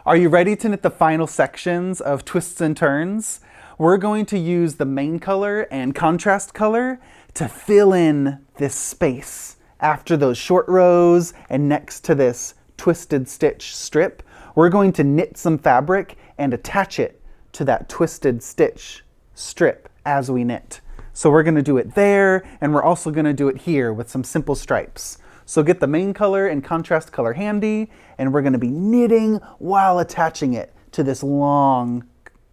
Are you ready to knit the final sections of twists and turns? We're going to use the main color and contrast color to fill in this space after those short rows and next to this twisted stitch strip. We're going to knit some fabric and attach it to that twisted stitch strip as we knit. So we're going to do it there, and we're also going to do it here with some simple stripes. So get the main color and contrast color handy, and we're going to be knitting while attaching it to this long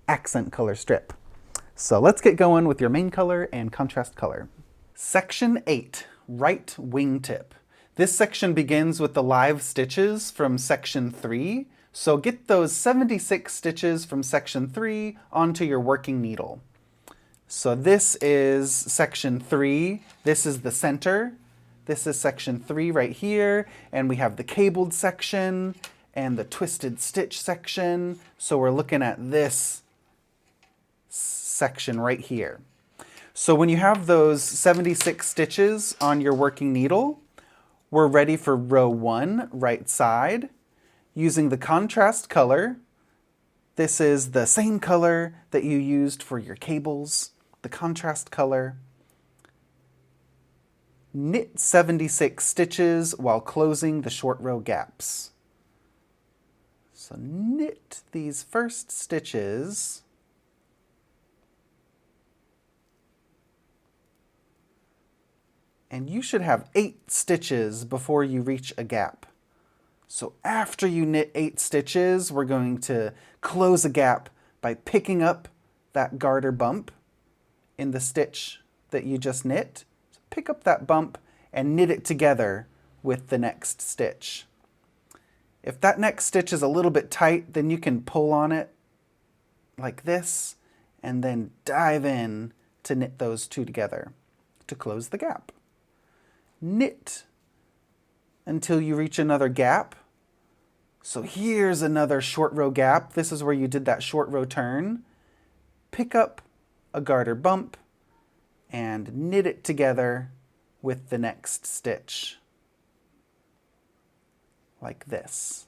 accent color strip. So let's get going with your main color and contrast color. Section 8, right wingtip. This section begins with the live stitches from section 3. So get those 76 stitches from section 3 onto your working needle. So this is section 3. This is the center. This is section 3 right here, and we have the cabled section and the twisted stitch section. So we're looking at this section right here. So when you have those 76 stitches on your working needle, we're ready for row 1, right side. Using the contrast color, this is the same color that you used for your cables, the contrast color. Knit 76 stitches while closing the short row gaps. So knit these first stitches. And you should have 8 stitches before you reach a gap. So after you knit 8 stitches, we're going to close a gap by picking up that garter bump in the stitch that you just knit. Pick up that bump and knit it together with the next stitch. If that next stitch is a little bit tight, then you can pull on it like this and then dive in to knit those two together to close the gap. Knit until you reach another gap. So here's another short row gap. This is where you did that short row turn. Pick up a garter bump and knit it together with the next stitch, like this.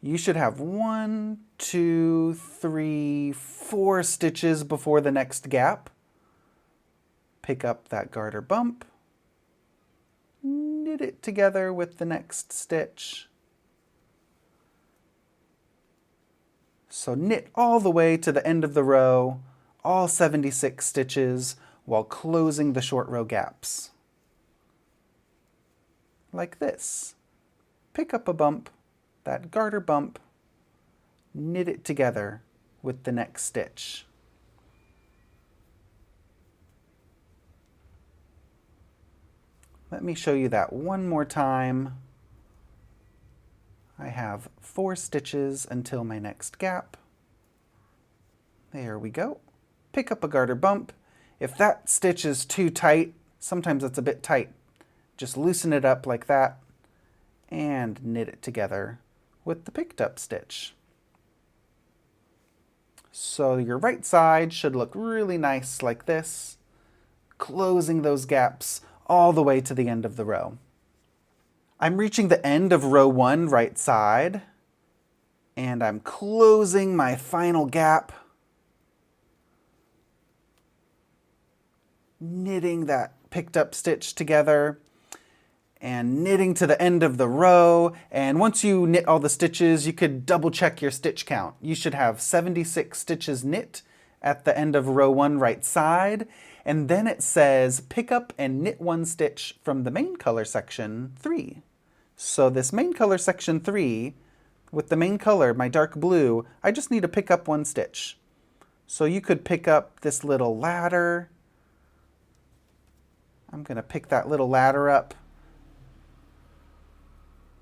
You should have 1, 2, 3, 4 stitches before the next gap. Pick up that garter bump, knit it together with the next stitch. So knit all the way to the end of the row, all 76 stitches, while closing the short row gaps. Like this. Pick up a bump, that garter bump, knit it together with the next stitch. Let me show you that one more time. I have 4 stitches until my next gap. There we go. Pick up a garter bump. If that stitch is too tight, sometimes it's a bit tight, just loosen it up like that and knit it together with the picked up stitch. So your right side should look really nice like this, closing those gaps all the way to the end of the row. I'm reaching the end of row 1 right side, and I'm closing my final gap, knitting that picked up stitch together and knitting to the end of the row. And once you knit all the stitches, you could double check your stitch count. You should have 76 stitches knit at the end of row 1 right side. And then it says pick up and knit 1 stitch from the main color section 3. So this main color section 3, with the main color, my dark blue, I just need to pick up 1 stitch. So you could pick up this little ladder. I'm going to pick that little ladder up,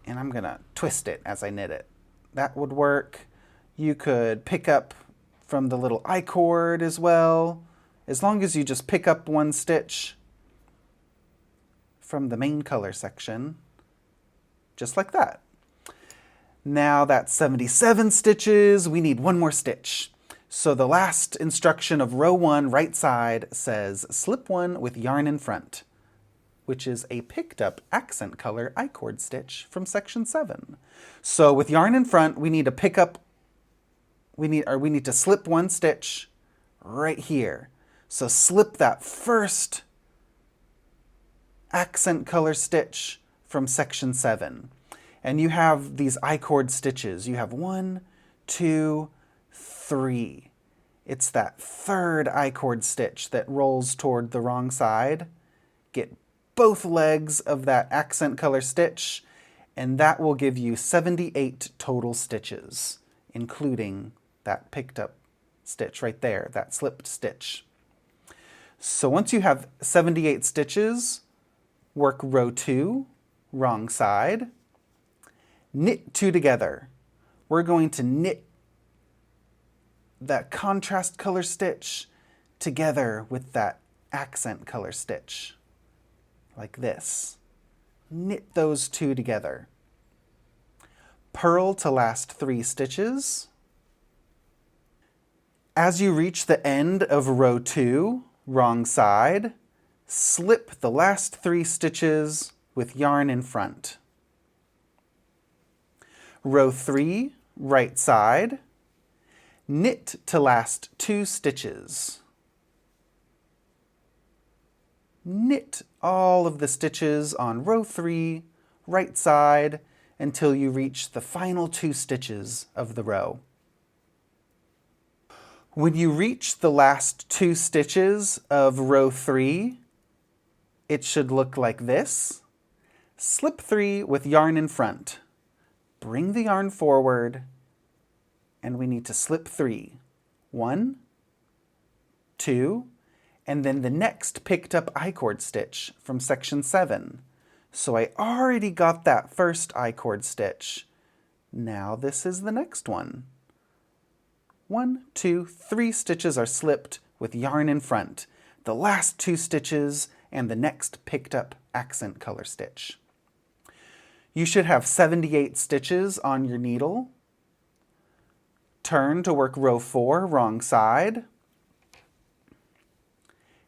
and I'm going to twist it as I knit it. That would work. You could pick up from the little I-cord as well, as long as you just pick up 1 stitch from the main color section, just like that. Now that's 77 stitches. We need 1 more stitch. So the last instruction of row 1 right side says slip 1 with yarn in front, which is a picked up accent color I-cord stitch from section 7. So with yarn in front, we need to pick up, we need to slip one stitch right here. So slip that first accent color stitch from section 7. And you have these I-cord stitches. You have 1, 2, 3. It's that third I-cord stitch that rolls toward the wrong side. Get both legs of that accent color stitch, and that will give you 78 total stitches, including that picked up stitch right there, that slipped stitch. So once you have 78 stitches, work row 2, wrong side, knit 2 together. We're going to knit that contrast color stitch together with that accent color stitch, like this. Knit those 2 together. Purl to last 3 stitches. As you reach the end of row 2, wrong side, slip the last 3 stitches with yarn in front. Row 3, right side, knit to last 2 stitches. Knit all of the stitches on row 3, right side, until you reach the final 2 stitches of the row. When you reach the last 2 stitches of row 3, it should look like this. Slip 3 with yarn in front. Bring the yarn forward, and we need to slip 3. 1, 2, and then the next picked up I-cord stitch from section 7. So I already got that first I-cord stitch. Now this is the next one. 1, 2, 3 stitches are slipped with yarn in front. The last 2 stitches and the next picked up accent color stitch. You should have 78 stitches on your needle. Turn to work row 4, wrong side.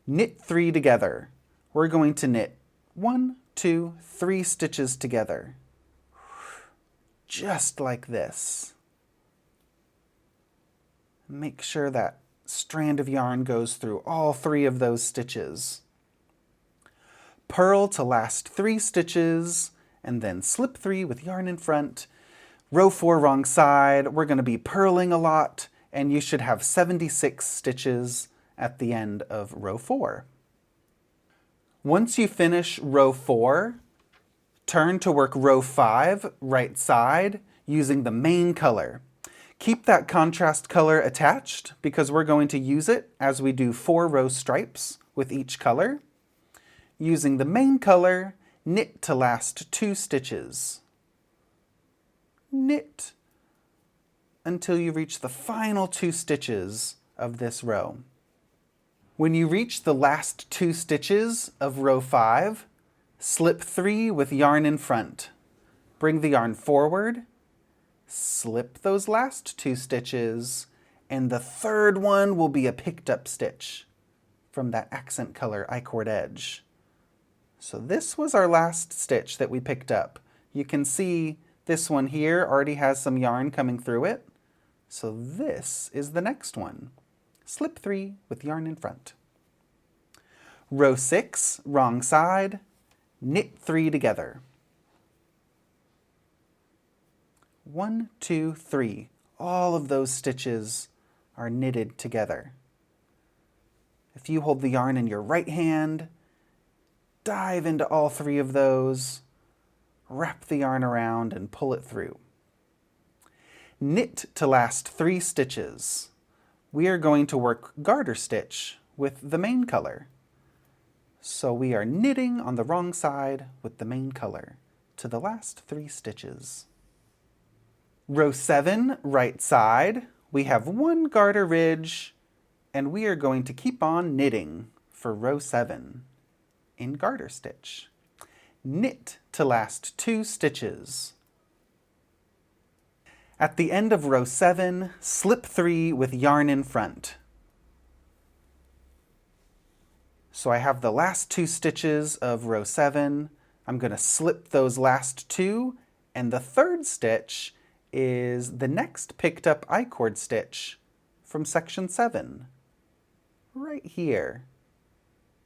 Knit 3 together. We're going to knit 1, 2, 3 stitches together. Just like this. Make sure that strand of yarn goes through all 3 of those stitches. Purl to last 3 stitches, and then slip 3 with yarn in front. Row 4, wrong side. We're going to be purling a lot, and you should have 76 stitches at the end of row 4. Once you finish row 4, turn to work row 5, right side, using the main color. Keep that contrast color attached because we're going to use it as we do 4 row stripes with each color. Using the main color, knit to last 2 stitches. Knit until you reach the final 2 stitches of this row. When you reach the last 2 stitches of row 5, slip 3 with yarn in front. Bring the yarn forward, slip those last 2 stitches, and the third one will be a picked up stitch from that accent color I-cord edge. So this was our last stitch that we picked up. You can see this one here already has some yarn coming through it. So this is the next one. Slip 3 with yarn in front. Row 6, wrong side, knit 3 together. 1, 2, 3. All of those stitches are knitted together. If you hold the yarn in your right hand, dive into all 3 of those, wrap the yarn around and pull it through. Knit to last 3 stitches. We are going to work garter stitch with the main color. So we are knitting on the wrong side with the main color to the last 3 stitches. Row 7, right side, we have 1 garter ridge, and we are going to keep on knitting for row 7 in garter stitch. Knit to last 2 stitches. At the end of row 7, slip 3 with yarn in front. So I have the last 2 stitches of row 7. I'm going to slip those last 2, and the 3rd stitch is the next picked up I-cord stitch from section 7. Right here.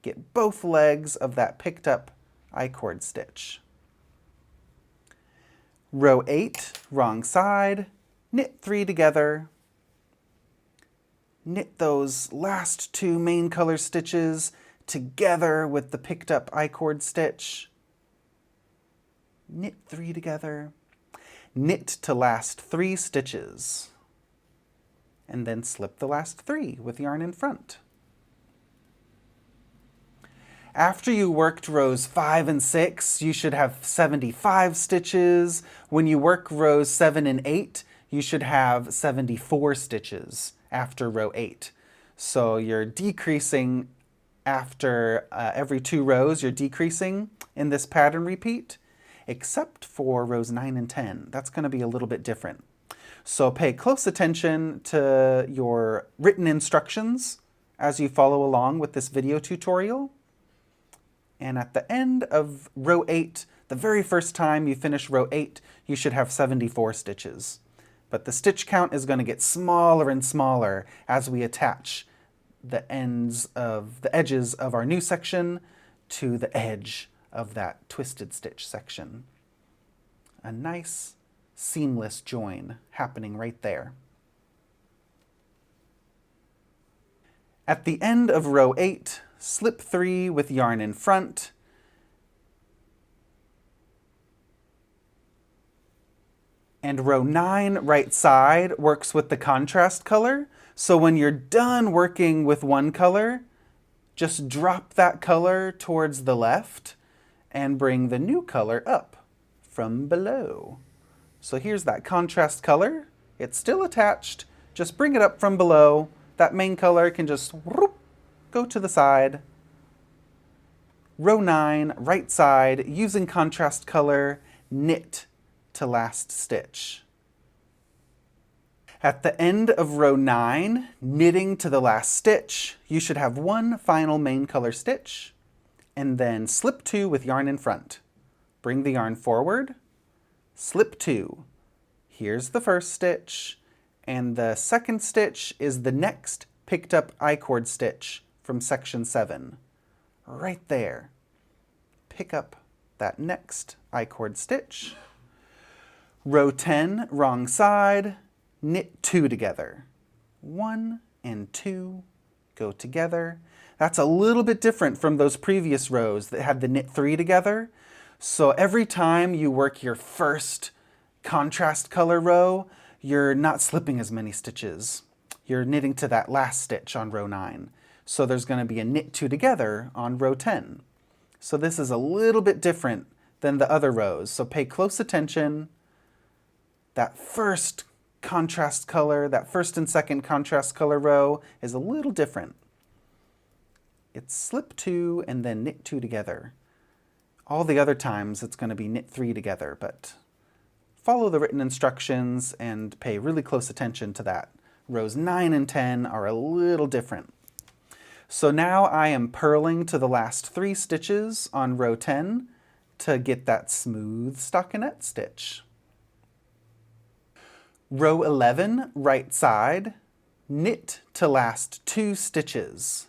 Get both legs of that picked up I-cord stitch. Row 8, wrong side, knit 3 together. Knit those last 2 main color stitches together with the picked up I-cord stitch. Knit 3 together. Knit to last 3 stitches. And then slip the last 3 with yarn in front. After you worked rows 5 and 6, you should have 75 stitches. When you work rows 7 and 8, you should have 74 stitches after row 8. So you're decreasing after every 2 rows, you're decreasing in this pattern repeat, except for rows 9 and 10. That's going to be a little bit different. So pay close attention to your written instructions as you follow along with this video tutorial. And at the end of row 8, the very first time you finish row 8, you should have 74 stitches. But the stitch count is going to get smaller and smaller as we attach the edges of our new section to the edge of that twisted stitch section. A nice seamless join happening right there. At the end of row 8, slip 3 with yarn in front. And row 9 right side works with the contrast color. So when you're done working with one color, just drop that color towards the left and bring the new color up from below. So here's that contrast color. It's still attached. Just bring it up from below. That main color can just whoop, go to the side. Row 9, right side, using contrast color, knit to last stitch. At the end of row 9, knitting to the last stitch, you should have one final main color stitch, and then slip 2 with yarn in front. Bring the yarn forward, slip 2. Here's the first stitch, and the second stitch is the next picked up I-cord stitch from section 7. Right there. Pick up that next I-cord stitch. Row 10, wrong side, knit 2 together. 1 and 2 go together. That's a little bit different from those previous rows that had the knit 3 together. So every time you work your first contrast color row, you're not slipping as many stitches. You're knitting to that last stitch on row 9. So there's going to be a knit 2 together on row 10. So this is a little bit different than the other rows. So pay close attention. That first contrast color, that first and second contrast color row is a little different. It's slip 2 and then knit 2 together. All the other times it's going to be knit 3 together, but follow the written instructions and pay really close attention to that. Rows 9 and 10 are a little different. So now I am purling to the last 3 stitches on row 10 to get that smooth stockinette stitch. Row 11, right side, knit to last 2 stitches.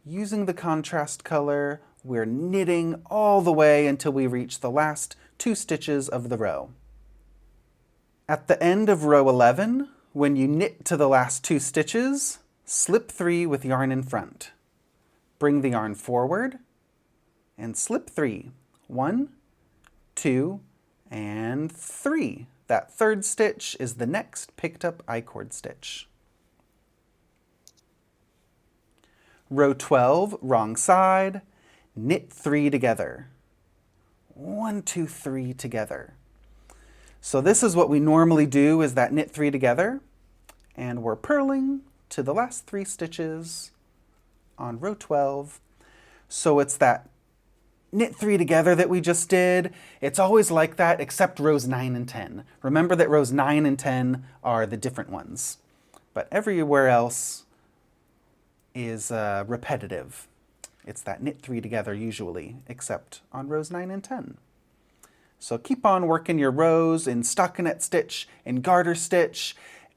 Using the contrast color, we're knitting all the way until we reach the last 2 stitches of the row. At the end of row 11, when you knit to the last 2 stitches, slip 3 with yarn in front. Bring the yarn forward and slip 3. 1, 2, and 3. That third stitch is the next picked up I-cord stitch. Row 12, wrong side, knit 3 together. 1, 2, 3 together. So this is what we normally do, is that knit 3 together, and we're purling to the last 3 stitches on row 12. So it's that knit 3 together that we just did. It's always like that except rows 9 and 10. Remember that rows 9 and 10 are the different ones. But everywhere else, is repetitive. It's that knit 3 together usually, except on rows 9 and 10. So keep on working your rows in stockinette stitch and garter stitch,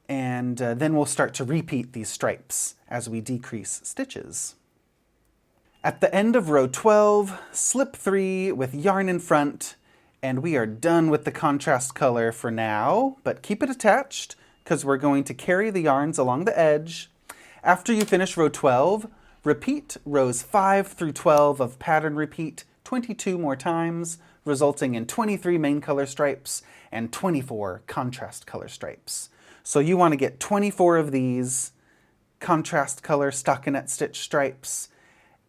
and then we'll start to repeat these stripes as we decrease stitches. At the end of row 12, slip 3 with yarn in front, and we are done with the contrast color for now, but keep it attached because we're going to carry the yarns along the edge. After you finish row 12, repeat rows 5 through 12 of pattern repeat 22 more times, resulting in 23 main color stripes and 24 contrast color stripes. So you want to get 24 of these contrast color stockinette stitch stripes,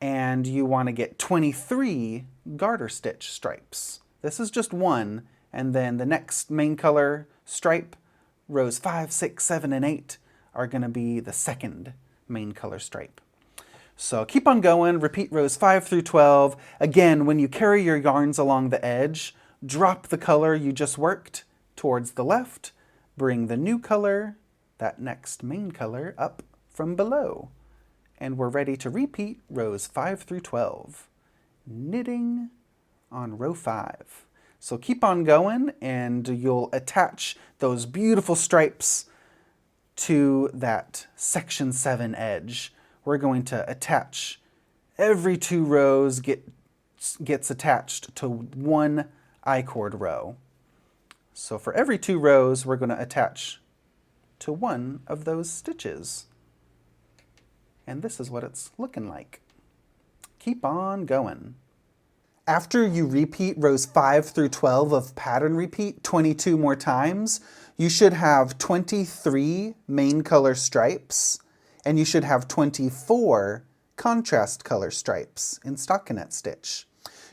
and you want to get 23 garter stitch stripes. This is just one, and then the next main color stripe, rows 5, 6, 7, and 8, are going to be the second main color stripe. So keep on going, repeat rows 5 through 12. Again, when you carry your yarns along the edge, drop the color you just worked towards the left, bring the new color, that next main color, up from below. And we're ready to repeat rows 5 through 12. Knitting on row 5. So keep on going and you'll attach those beautiful stripes to that section 7 edge. We're going to attach every 2 rows gets attached to one I-cord row. So for every 2 rows, we're going to attach to one of those stitches. And this is what it's looking like. Keep on going. After you repeat rows 5 through 12 of pattern repeat 22 more times, you should have 23 main color stripes, and you should have 24 contrast color stripes in stockinette stitch.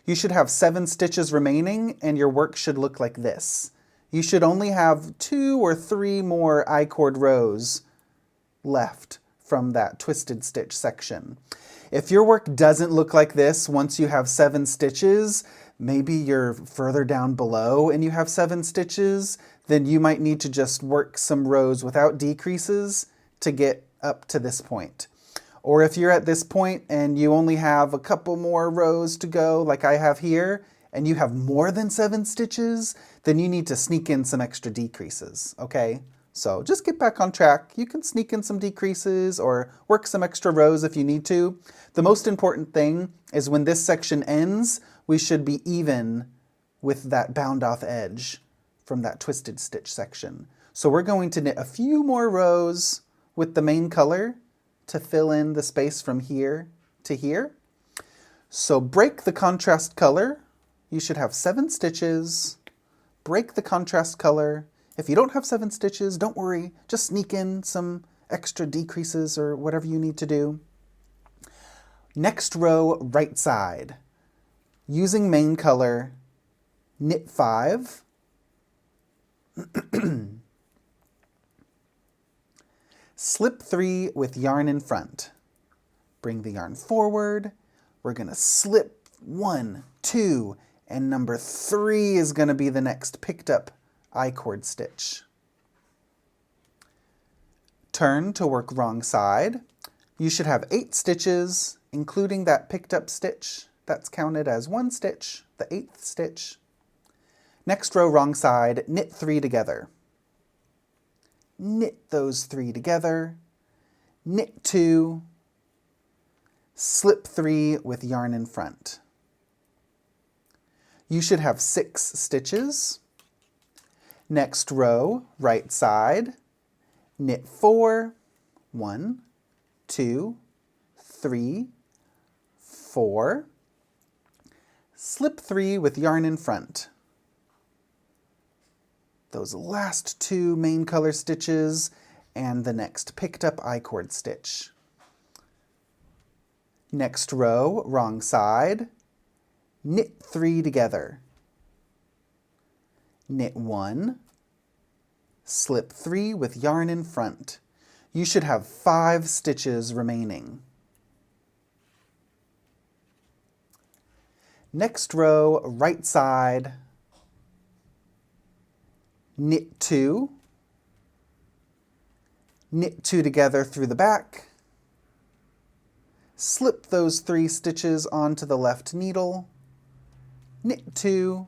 You should have 7 stitches remaining, and your work should look like this. You should only have 2 or 3 more I-cord rows left from that twisted stitch section. If your work doesn't look like this once you have 7 stitches, maybe you're further down below and you have 7 stitches, then you might need to just work some rows without decreases to get up to this point. Or if you're at this point and you only have a couple more rows to go, like I have here, and you have more than 7 stitches, then you need to sneak in some extra decreases, okay? So just get back on track. You can sneak in some decreases or work some extra rows if you need to. The most important thing is when this section ends, we should be even with that bound off edge from that twisted stitch section. So we're going to knit a few more rows with the main color to fill in the space from here to here. So break the contrast color. You should have 7 stitches. Break the contrast color. If you don't have 7 stitches, don't worry. Just sneak in some extra decreases or whatever you need to do. Next row, right side. Using main color, knit 5. Slip 3 with yarn in front. Bring the yarn forward. We're going to slip 1, 2, and number 3 is going to be the next picked up I-cord stitch. Turn to work wrong side. You should have 8 stitches, including that picked up stitch. That's counted as 1 stitch, the 8th stitch. Next row wrong side, knit 3 together. Knit those 3 together. Knit 2. Slip 3 with yarn in front. You should have 6 stitches. Next row, right side, knit 4, 1, 2, 3, 4, slip 3 with yarn in front. Those last 2 main color stitches and the next picked up I-cord stitch. Next row, wrong side, knit 3 together. Knit 1, slip 3 with yarn in front. You should have 5 stitches remaining. Next row, right side, knit 2, knit 2 together through the back, slip those 3 stitches onto the left needle, knit 2,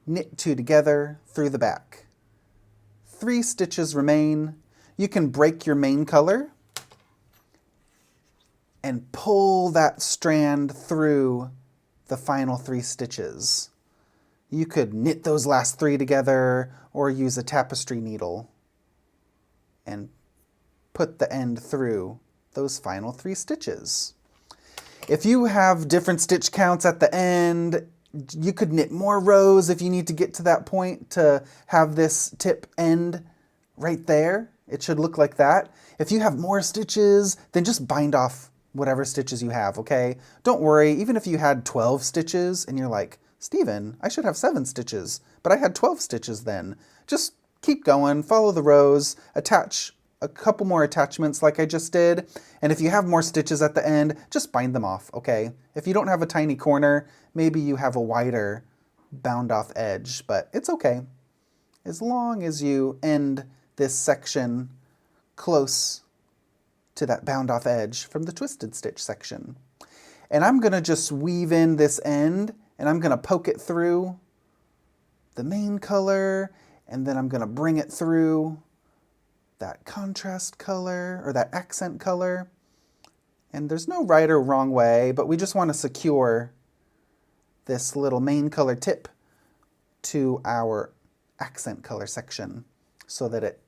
knit 2 together through the back. 3 stitches remain. You can break your main color and pull that strand through the final 3 stitches. You could knit those last 3 together or use a tapestry needle and put the end through those final 3 stitches. If you have different stitch counts at the end, you could knit more rows if you need to get to that point to have this tip end right there. It should look like that. If you have more stitches, then just bind off whatever stitches you have, okay? Don't worry, even if you had 12 stitches and you're like, Stephen, I should have 7 stitches, but I had 12 stitches then. Just keep going, follow the rows, attach a couple more attachments like I just did, and if you have more stitches at the end, just bind them off, okay? If you don't have a tiny corner, maybe you have a wider bound off edge, but it's okay. As long as you end this section close to that bound off edge from the twisted stitch section. And I'm gonna just weave in this end, and I'm gonna poke it through the main color, and then I'm gonna bring it through that contrast color or that accent color. And there's no right or wrong way, but we just want to secure this little main color tip to our accent color section so that it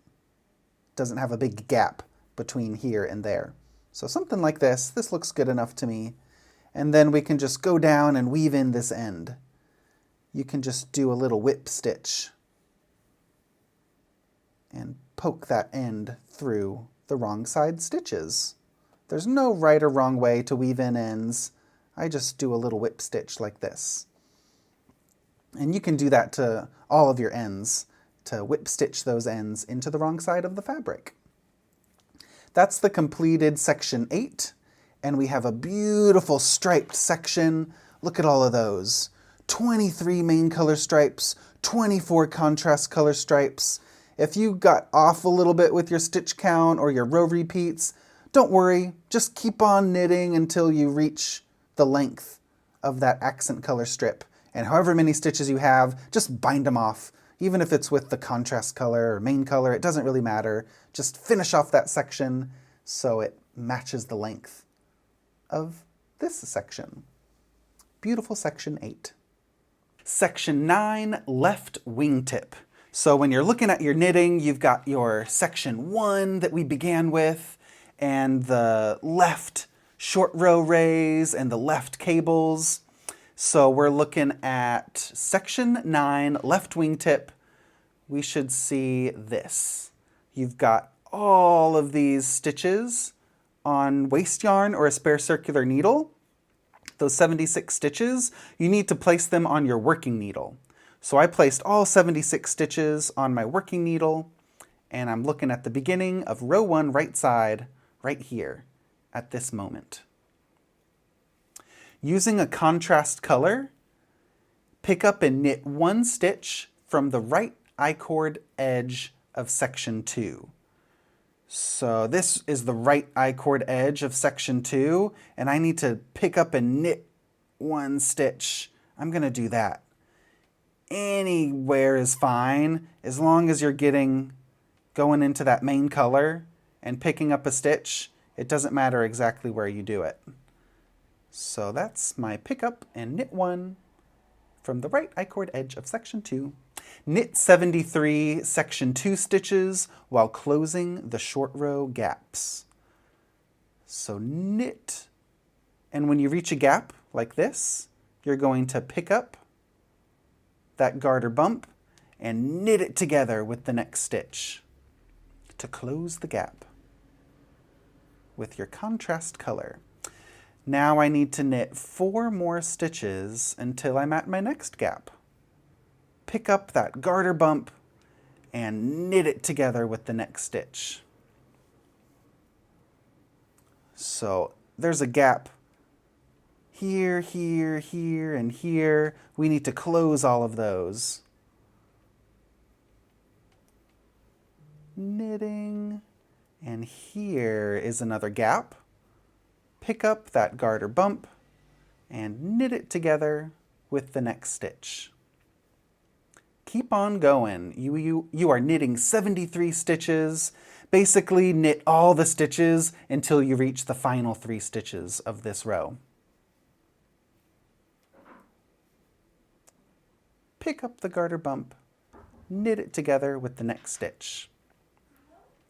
doesn't have a big gap between here and there. So something like this. This looks good enough to me. And then we can just go down and weave in this end. You can just do a little whip stitch and poke that end through the wrong side stitches. There's no right or wrong way to weave in ends. I just do a little whip stitch like this. And you can do that to all of your ends, to whip stitch those ends into the wrong side of the fabric. That's the completed section 8, and we have a beautiful striped section. Look at all of those. 23 main color stripes, 24 contrast color stripes. If you got off a little bit with your stitch count or your row repeats, don't worry, just keep on knitting until you reach the length of that accent color strip. And however many stitches you have, just bind them off. Even if it's with the contrast color or main color, it doesn't really matter. Just finish off that section so it matches the length of this section. Beautiful section 8. Section 9, left wingtip. So when you're looking at your knitting, you've got your section 1 that we began with, and the left short row rays and the left cables. So we're looking at section 9, left wingtip. We should see this. You've got all of these stitches on waste yarn or a spare circular needle. Those 76 stitches, you need to place them on your working needle. So I placed all 76 stitches on my working needle, and I'm looking at the beginning of row 1 right side right here at this moment. Using a contrast color, pick up and knit 1 stitch from the right I-cord edge of section 2. So this is the right I-cord edge of section 2, and I need to pick up and knit 1 stitch. I'm going to do that. Anywhere is fine, as long as you're going into that main color and picking up a stitch. It doesn't matter exactly where you do it. So that's my pick up and knit 1 from the right I-cord edge of section 2. Knit 73 section 2 stitches while closing the short row gaps. So knit, and when you reach a gap like this, you're going to pick up that garter bump and knit it together with the next stitch to close the gap with your contrast color. Now I need to knit 4 more stitches until I'm at my next gap. Pick up that garter bump and knit it together with the next stitch. So there's a gap here, here, here, and here. We need to close all of those. Knitting, and here is another gap. pick up that garter bump and knit it together with the next stitch. Keep on going. You are knitting 73 stitches. Basically, knit all the stitches until you reach the final 3 stitches of this row. Pick up the garter bump, knit it together with the next stitch.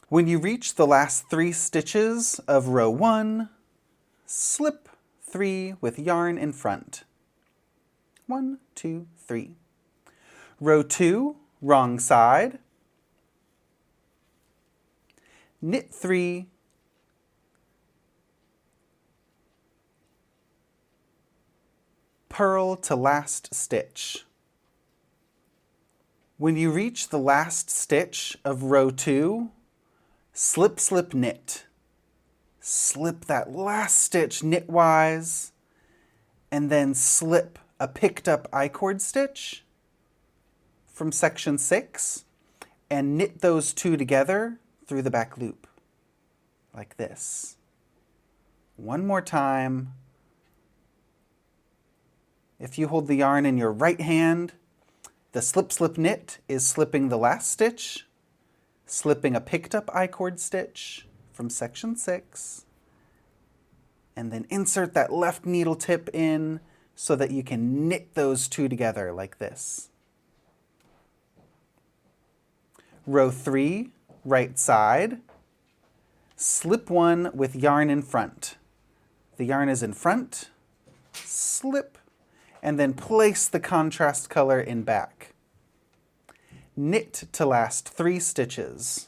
When you reach the last 3 stitches of row 1, slip 3 with yarn in front. 1, 2, 3. Row 2, wrong side. Knit 3. Purl to last stitch. When you reach the last stitch of row 2, slip, slip, knit. Slip that last stitch knitwise, and then slip a picked up I-cord stitch from section 6 and knit those 2 together through the back loop, like this. One more time. If you hold the yarn in your right hand, the slip, slip, knit is slipping the last stitch, slipping a picked up I-cord stitch from section 6, and then insert that left needle tip in so that you can knit those 2 together like this. Row 3, right side, slip 1 with yarn in front. The yarn is in front, slip, and then place the contrast color in back. Knit to last 3 stitches.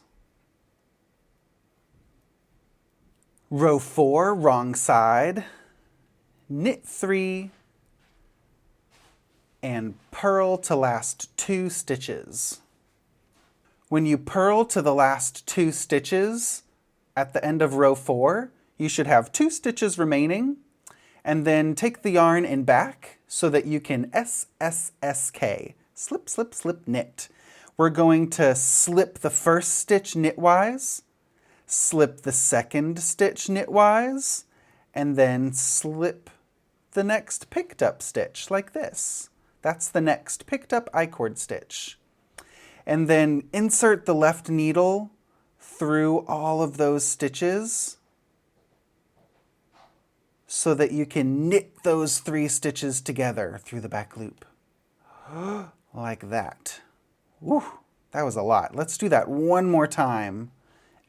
Row 4, wrong side, knit 3, and purl to last 2 stitches. When you purl to the last 2 stitches at the end of row 4, you should have 2 stitches remaining, and then take the yarn in back so that you can sssk, slip, slip, slip, knit. We're going to slip the first stitch knitwise, slip the second stitch knitwise, and then slip the next picked up stitch like this. That's the next picked up I-cord stitch. And then insert the left needle through all of those stitches so that you can knit those 3 stitches together through the back loop. Like that. Woo, that was a lot. Let's do that one more time.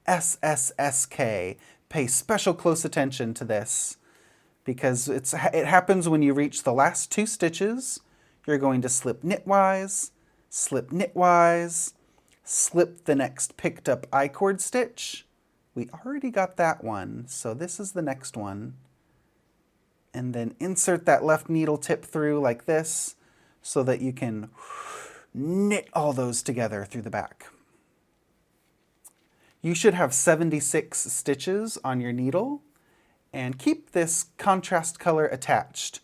sssk. Pay special close attention to this because it happens when you reach the last 2 stitches. You're going to slip knitwise, slip knitwise, slip the next picked up I-cord stitch. We already got that one, so this is the next one. And then insert that left needle tip through like this so that you can knit all those together through the back. You should have 76 stitches on your needle and keep this contrast color attached.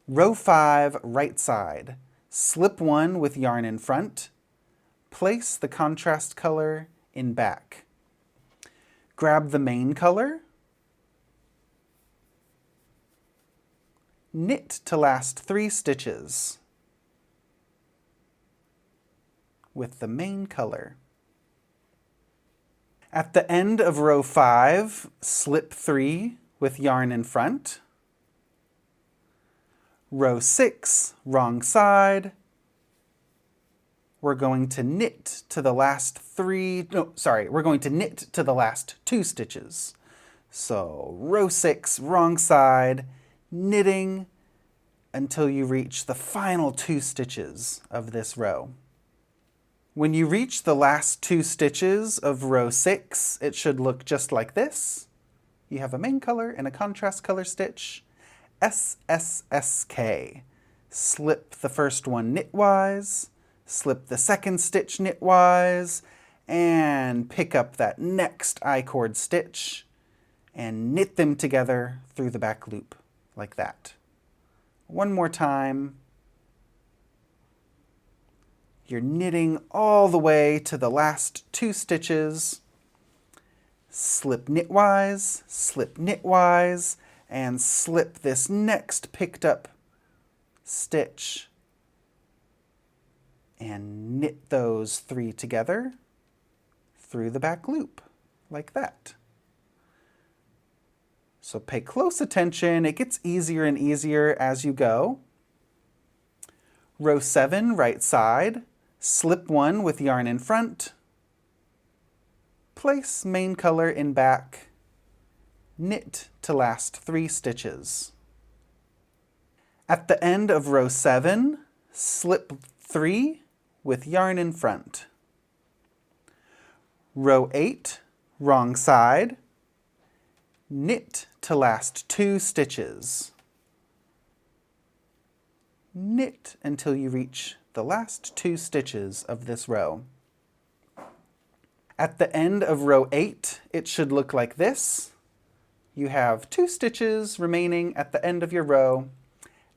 Row 5, right side, slip 1 with yarn in front, place the contrast color in back. Grab the main color, knit to last 3 stitches with the main color. At the end of row 5, slip 3 with yarn in front. Row 6, wrong side. We're going to knit to the last we're going to knit to the last 2 stitches. So row 6, wrong side, knitting until you reach the final 2 stitches of this row. When you reach the last 2 stitches of row 6, it should look just like this. You have a main color and a contrast color stitch. sssk. Slip the first one knitwise, slip the second stitch knitwise, and pick up that next I-cord stitch and knit them together through the back loop like that. One more time. You're knitting all the way to the last 2 stitches, slip knitwise, and slip this next picked up stitch and knit those 3 together through the back loop, like that. So pay close attention. It gets easier and easier as you go. Row 7, right side, slip 1 with yarn in front, place main color in back, knit to last 3 stitches. At the end of row 7, slip 3 with yarn in front. Row 8, wrong side, knit to last 2 stitches. Knit until you reach the last 2 stitches of this row. At the end of row 8, it should look like this. You have 2 stitches remaining at the end of your row.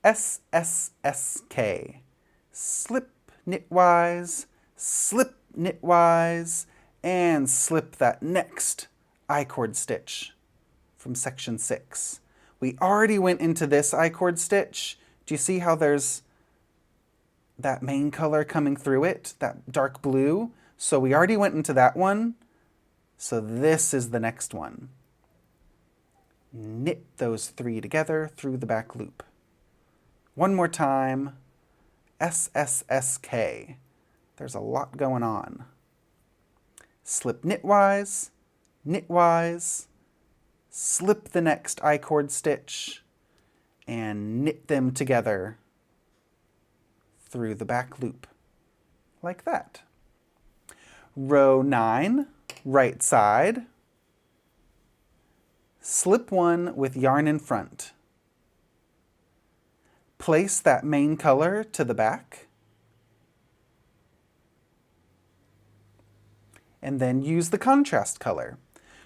sssk. Slip knitwise, and slip that next I-cord stitch from section 6. We already went into this I-cord stitch. Do you see how there's that main color coming through it, that dark blue? So we already went into that one. So this is the next one. Knit those 3 together through the back loop. One more time. sssk. There's a lot going on. Slip knitwise, slip the next I-cord stitch, and knit them together through the back loop, like that. Row 9, right side, slip 1 with yarn in front. Place that main color to the back, and then use the contrast color.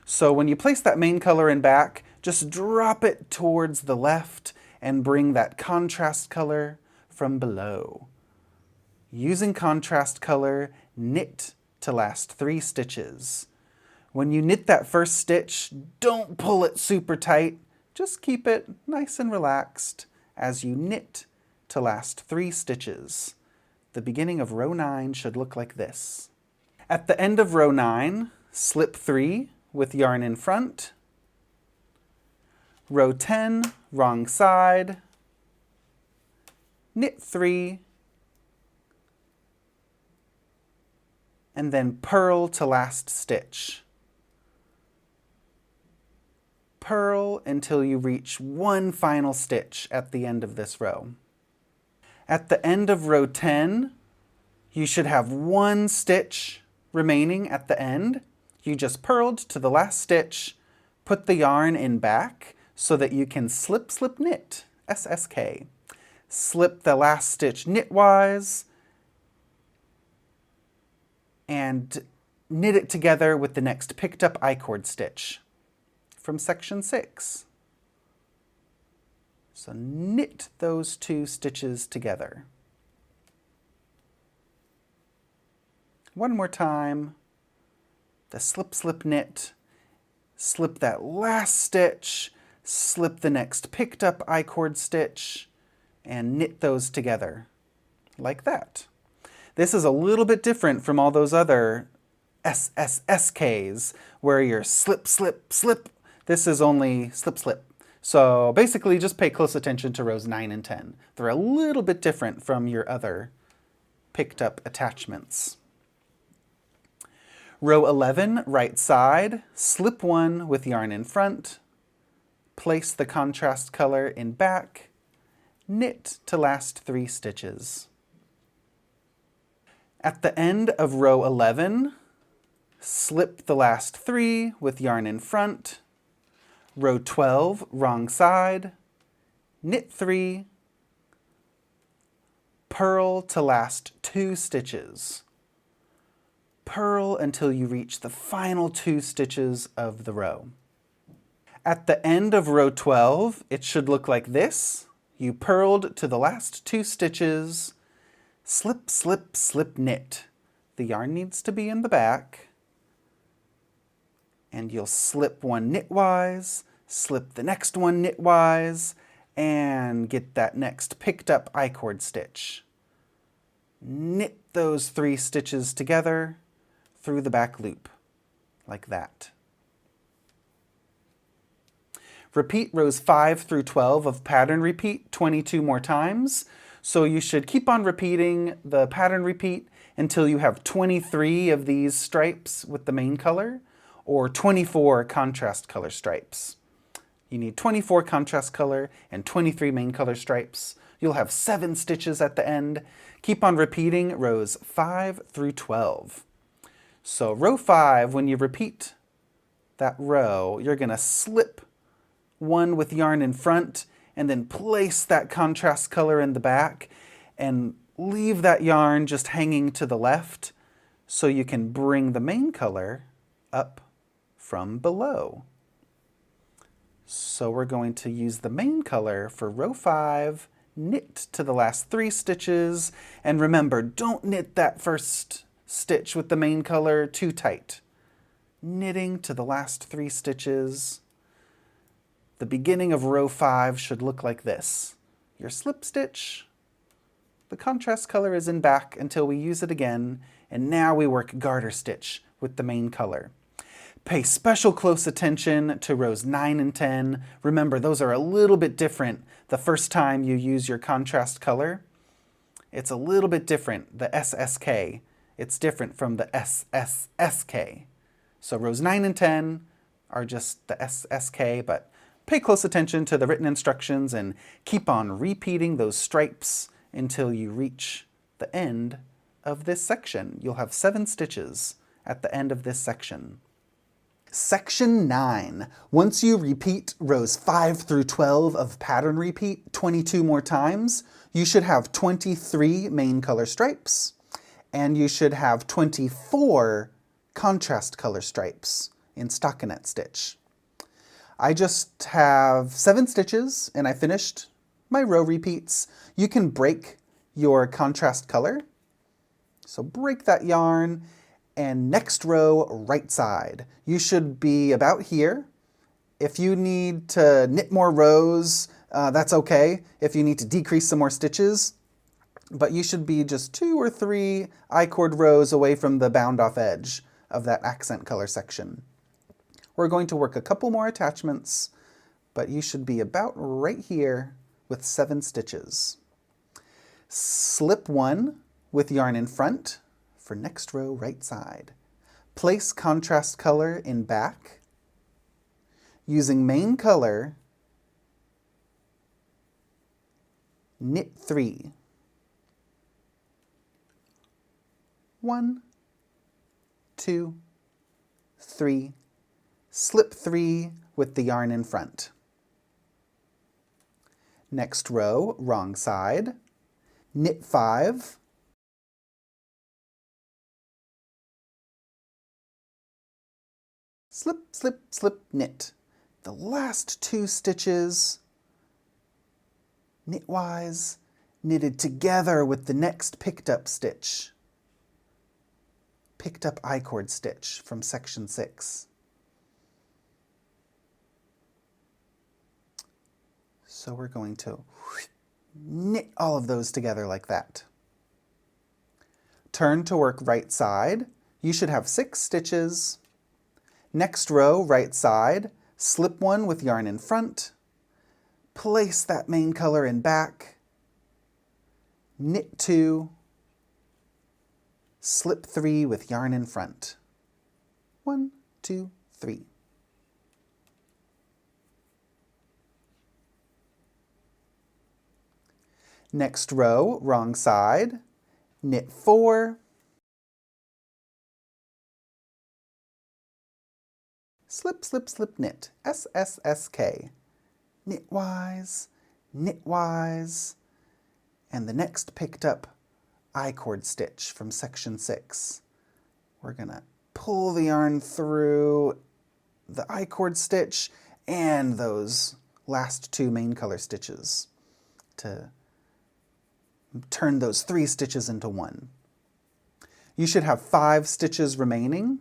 So when you place that main color in back, just drop it towards the left and bring that contrast color from below. Using contrast color, knit to last 3 stitches. When you knit that first stitch, don't pull it super tight. Just keep it nice and relaxed as you knit to last 3 stitches. The beginning of row 9 should look like this. At the end of row 9, slip 3 with yarn in front. Row 10, wrong side, knit 3, and then purl to last stitch. Purl until you reach one final stitch at the end of this row. At the end of row 10, you should have 1 stitch remaining at the end. You just purled to the last stitch, put the yarn in back so that you can slip, knit, sssk. Slip the last stitch knitwise and knit it together with the next picked up I-cord stitch from section 6. So knit those 2 stitches together. One more time. The slip, knit, slip that last stitch, slip the next picked up I-cord stitch, and knit those together like that. This is a little bit different from all those other SSSKs where you're slip. This is only slip. So basically just pay close attention to rows 9 and 10. They're a little bit different from your other picked up attachments. Row 11, right side, slip 1 with yarn in front, place the contrast color in back, knit to last 3 stitches. At the end of row 11, slip the last 3 with yarn in front, row 12, wrong side, knit 3, purl to last 2 stitches. Purl until you reach the final 2 stitches of the row. At the end of row 12, it should look like this. You purled to the last 2 stitches, slip, knit. The yarn needs to be in the back. And you'll slip one knitwise, slip the next one knitwise, and get that next picked up I-cord stitch. Knit those 3 stitches together through the back loop, like that. Repeat rows 5 through 12 of pattern repeat 22 more times. So you should keep on repeating the pattern repeat until you have 23 of these stripes with the main color, or 24 contrast color stripes. You need 24 contrast color and 23 main color stripes. You'll have 7 stitches at the end. Keep on repeating rows 5 through 12. So row 5, when you repeat that row, you're going to slip one with yarn in front and then place that contrast color in the back and leave that yarn just hanging to the left so you can bring the main color up from below. So we're going to use the main color for row 5, knit to the last 3 stitches, and remember, don't knit that first stitch with the main color too tight. Knitting to the last 3 stitches. The beginning of row 5 should look like this. Your slip stitch, the contrast color is in back until we use it again, and now we work garter stitch with the main color. Pay special close attention to rows 9 and 10. Remember, those are a little bit different the first time you use your contrast color. It's a little bit different, the sssk. It's different from the sssk. So rows 9 and 10 are just the sssk, but pay close attention to the written instructions and keep on repeating those stripes until you reach the end of this section. You'll have 7 stitches at the end of this section. Section 9. Once you repeat rows 5 through 12 of pattern repeat 22 more times, you should have 23 main color stripes, and you should have 24 contrast color stripes in stockinette stitch. I just have 7 stitches and I finished my row repeats. You can break your contrast color. So break that yarn, and next row, right side. You should be about here. If you need to knit more rows, that's okay. If you need to decrease some more stitches, but you should be just 2 or 3 I-cord rows away from the bound off edge of that accent color section. We're going to work a couple more attachments, but you should be about right here with 7 stitches. Slip one with yarn in front for next row right side. Place contrast color in back. Using main color, knit 3. 1, 2, 3. Slip 3 with the yarn in front. Next row, wrong side. Knit 5. Slip, slip, slip, knit. The last 2 stitches, knitwise, knitted together with the next picked up stitch. Picked up I-cord stitch from section 6. So we're going to knit all of those together like that. Turn to work right side. You should have 6 stitches. Next row, right side, slip 1 with yarn in front, place that main color in back, knit 2, slip 3 with yarn in front. 1, 2, 3. Next row, wrong side, knit 4, slip, slip, slip, knit, sssk, knitwise, knitwise, and the next picked up I-cord stitch from section 6. We're gonna pull the yarn through the I-cord stitch and those last 2 main color stitches to turn those 3 stitches into 1. You should have 5 stitches remaining.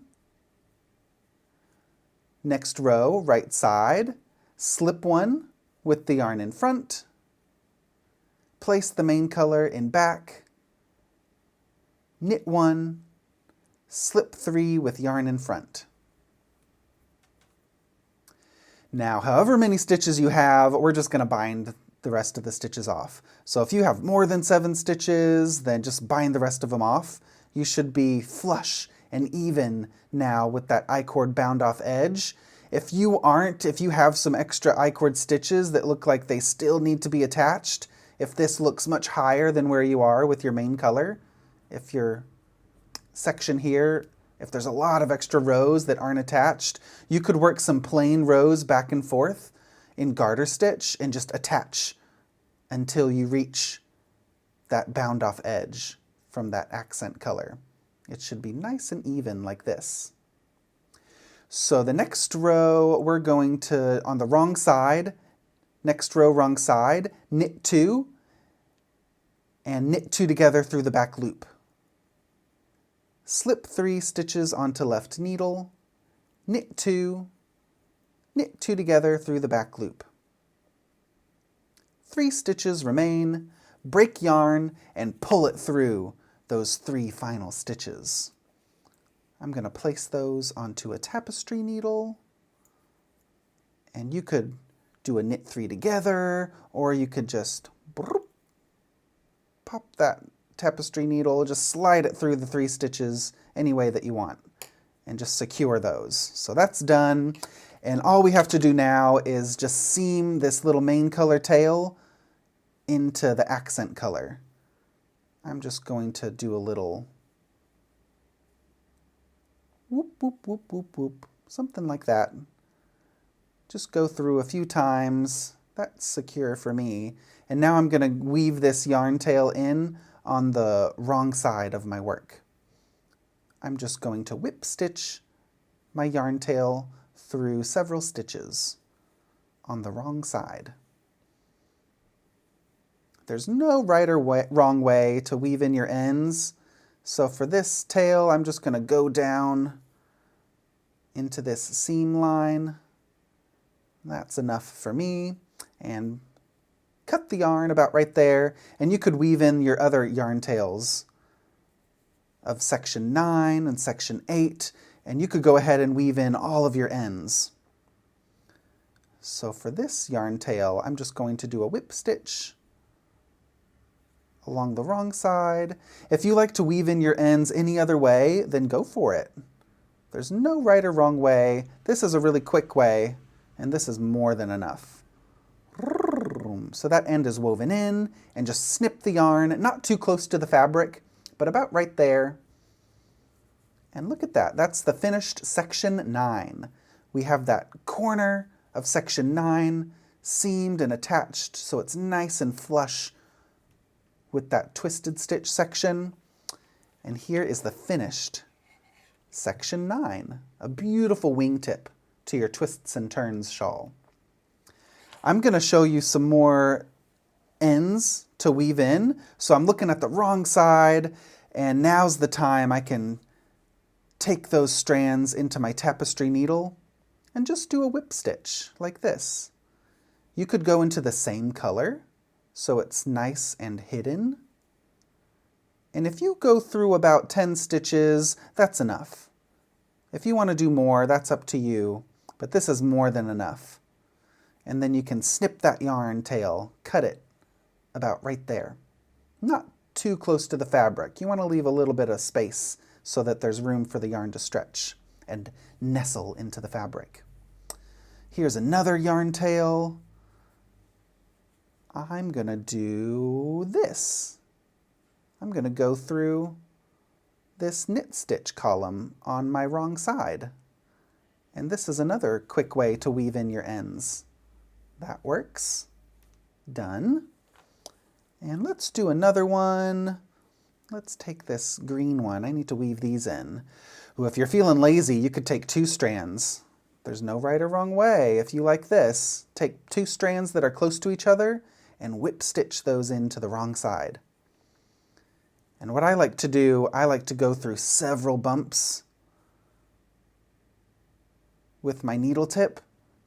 Next row, right side, slip one with the yarn in front, place the main color in back, knit one, slip three with yarn in front. Now, however many stitches you have, we're just going to bind the rest of the stitches off. So if you have more than 7 stitches, then just bind the rest of them off. You should be flush and even now with that I-cord bound off edge. If you aren't, if you have some extra I-cord stitches that look like they still need to be attached, if this looks much higher than where you are with your main color, if your section here, if there's a lot of extra rows that aren't attached, you could work some plain rows back and forth in garter stitch and just attach until you reach that bound off edge from that accent color. It should be nice and even like this. So the next row, we're going to, on the wrong side, next row, wrong side, knit 2, and knit 2 together through the back loop. Slip 3 stitches onto left needle, knit 2 together through the back loop. 3 stitches remain, break yarn, and pull it through those 3 final stitches. I'm going to place those onto a tapestry needle, and you could do a knit 3 together, or you could just pop that tapestry needle, just slide it through the 3 stitches any way that you want, and just secure those. So that's done, and all we have to do now is just seam this little main color tail into the accent color. I'm just going to do a little whoop, whoop, whoop, whoop, whoop, something like that. Just go through a few times. That's secure for me. And now I'm going to weave this yarn tail in on the wrong side of my work. I'm just going to whip stitch my yarn tail through several stitches on the wrong side. There's no right or wrong way to weave in your ends. So for this tail, I'm just going to go down into this seam line. That's enough for me. And cut the yarn about right there. And you could weave in your other yarn tails of section 9 and section 8. And you could go ahead and weave in all of your ends. So for this yarn tail, I'm just going to do a whip stitch along the wrong side. If you like to weave in your ends any other way, then go for it. There's no right or wrong way. This is a really quick way, and this is more than enough. So that end is woven in, and just snip the yarn, not too close to the fabric, but about right there. And look at that, that's the finished section 9. We have that corner of section 9 seamed and attached, so it's nice and flush with that twisted stitch section. And here is the finished section 9, a beautiful wingtip to your twists and turns shawl. I'm going to show you some more ends to weave in. So I'm looking at the wrong side, and now's the time I can take those strands into my tapestry needle and just do a whip stitch like this. You could go into the same color, so it's nice and hidden. And if you go through about 10 stitches, that's enough. If you want to do more, that's up to you, but this is more than enough. And then you can snip that yarn tail, cut it about right there. Not too close to the fabric. You want to leave a little bit of space so that there's room for the yarn to stretch and nestle into the fabric. Here's another yarn tail. I'm going to do this. I'm going to go through this knit stitch column on my wrong side. And this is another quick way to weave in your ends. That works. Done. And let's do another one. Let's take this green one. I need to weave these in. Ooh, if you're feeling lazy, you could take 2 strands. There's no right or wrong way. If you like this, take 2 strands that are close to each other and whip stitch those into the wrong side. And what I like to do, I like to go through several bumps with my needle tip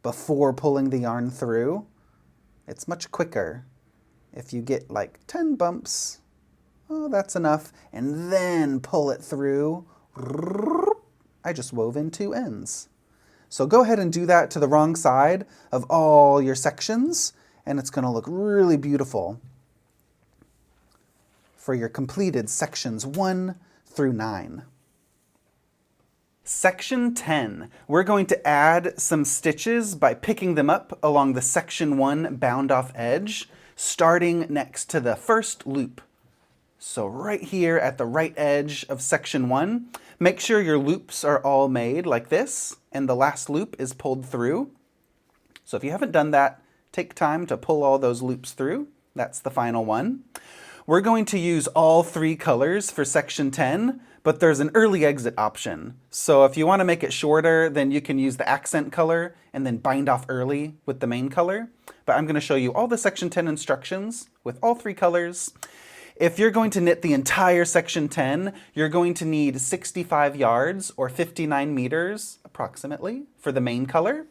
before pulling the yarn through. It's much quicker. If you get like 10 bumps, oh, that's enough, and then pull it through. I just wove in 2 ends. So go ahead and do that to the wrong side of all your sections, and it's going to look really beautiful for your completed sections 1 through 9. Section 10, we're going to add some stitches by picking them up along the section 1 bound off edge, starting next to the first loop. So right here at the right edge of section 1, make sure your loops are all made like this, and the last loop is pulled through. So if you haven't done that, take time to pull all those loops through. That's the final one. We're going to use all 3 colors for section 10, but there's an early exit option. So if you want to make it shorter, then you can use the accent color and then bind off early with the main color. But I'm going to show you all the section 10 instructions with all 3 colors. If you're going to knit the entire section 10, you're going to need 65 yards or 59 meters approximately for the main color.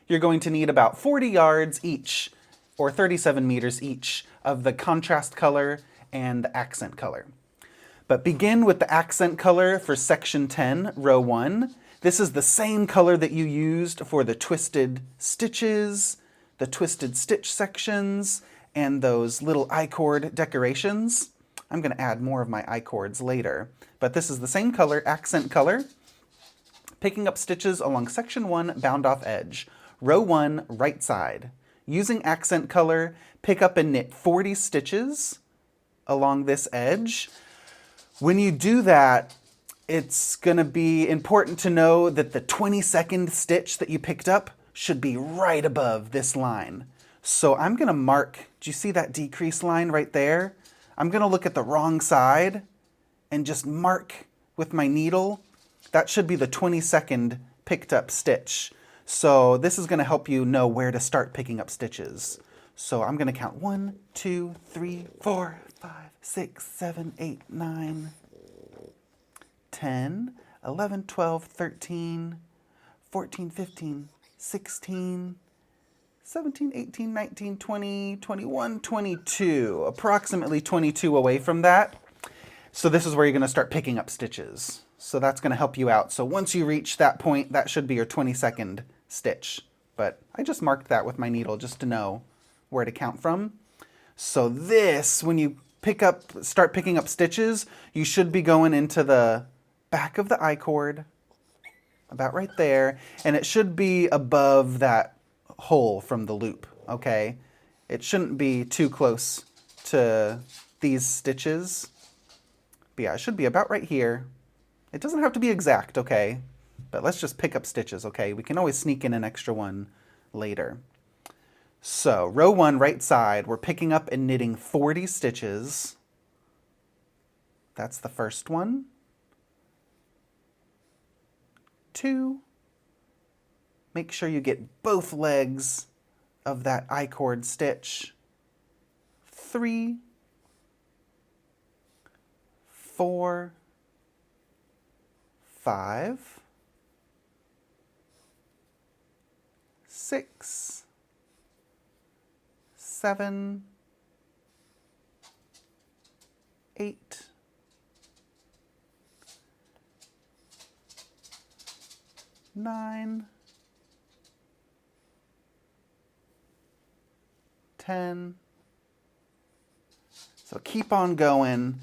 You're going to need about 40 yards each or 37 meters each of the contrast color and the accent color. But begin with the accent color for section 10, row 1. This is the same color that you used for the twisted stitches, the twisted stitch sections, and those little I-cord decorations. I'm going to add more of my I-cords later. But this is the same color, accent color. Picking up stitches along section 1 bound off edge, row 1 right side. Using accent color, pick up and knit 40 stitches along this edge. When you do that, it's going to be important to know that the 22nd stitch that you picked up should be right above this line. So I'm going to mark, do you see that decrease line right there? I'm going to look at the wrong side and just mark with my needle. That should be the 22nd picked up stitch. So this is going to help you know where to start picking up stitches. So I'm going to count 1, 2, 3, 4, 5, 6, 7, 8, 9, 10, 11, 12, 13, 14, 15, 16, 17, 18, 19, 20, 21, 22, approximately 22 away from that. So this is where you're going to start picking up stitches. So that's going to help you out. So once you reach that point, that should be your 22nd stitch. But I just marked that with my needle just to know where to count from. So this, when you start picking up stitches, you should be going into the back of the I-cord, about right there, and it should be above that hole from the loop, okay? It shouldn't be too close to these stitches. But yeah, it should be about right here. It doesn't have to be exact, okay? But let's just pick up stitches, okay? We can always sneak in an extra one later. So, row 1, right side, we're picking up and knitting 40 stitches. That's the first one. 2. Make sure you get both legs of that I-cord stitch. 3, 4, 5, 6, 7, 8, 9, 10. So keep on going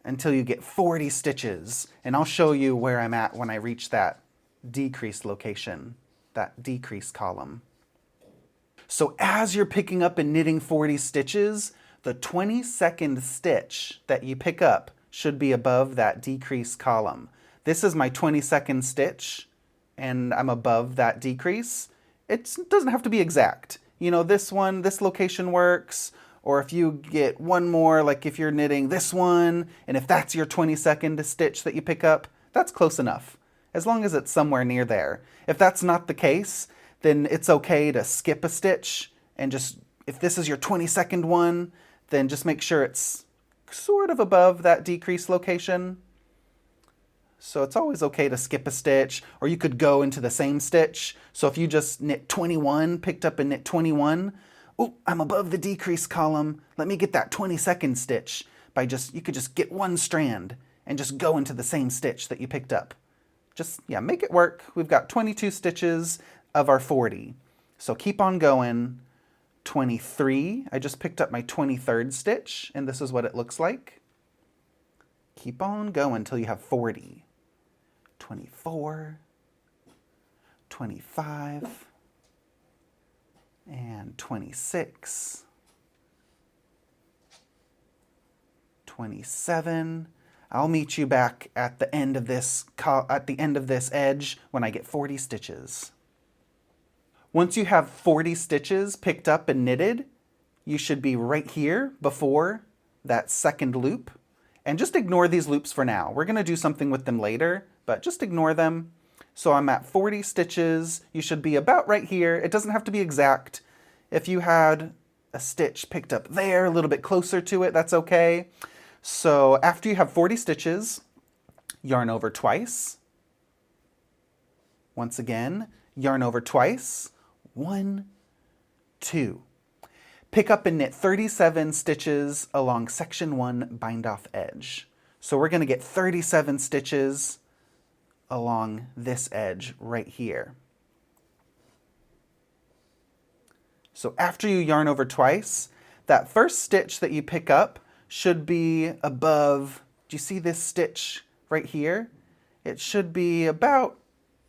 until you get 40 stitches, and I'll show you where I'm at when I reach that decrease location, that decrease column. So as you're picking up and knitting 40 stitches, the 22nd stitch that you pick up should be above that decrease column. This is my 22nd stitch, and I'm above that decrease. It doesn't have to be exact. You know, this location works, or if you get one more, like if you're knitting this one, and if that's your 22nd stitch that you pick up, that's close enough, as long as it's somewhere near there. If that's not the case, then it's okay to skip a stitch, and just, if this is your 22nd one, then just make sure it's sort of above that decrease location. So it's always okay to skip a stitch, or you could go into the same stitch. So if you just knit 21, picked up and knit 21, oh, I'm above the decrease column. Let me get that 22nd stitch you could just get one strand and just go into the same stitch that you picked up. Just, yeah, make it work. We've got 22 stitches of our 40. So keep on going. 23, I just picked up my 23rd stitch, and this is what it looks like. Keep on going until you have 40. 24, 25, and 26, 27. I'll meet you back at the end of this edge when I get 40 stitches. Once you have 40 stitches picked up and knitted, you should be right here before that second loop. And just ignore these loops for now. We're going to do something with them later, but just ignore them. So I'm at 40 stitches. You should be about right here. It doesn't have to be exact. If you had a stitch picked up there, a little bit closer to it, that's okay. So after you have 40 stitches, yarn over twice. Once again, yarn over twice. 1, 2. Pick up and knit 37 stitches along section 1 bind off edge. So we're going to get 37 stitches along this edge right here. So after you yarn over twice, that first stitch that you pick up should be above, do you see this stitch right here? It should be about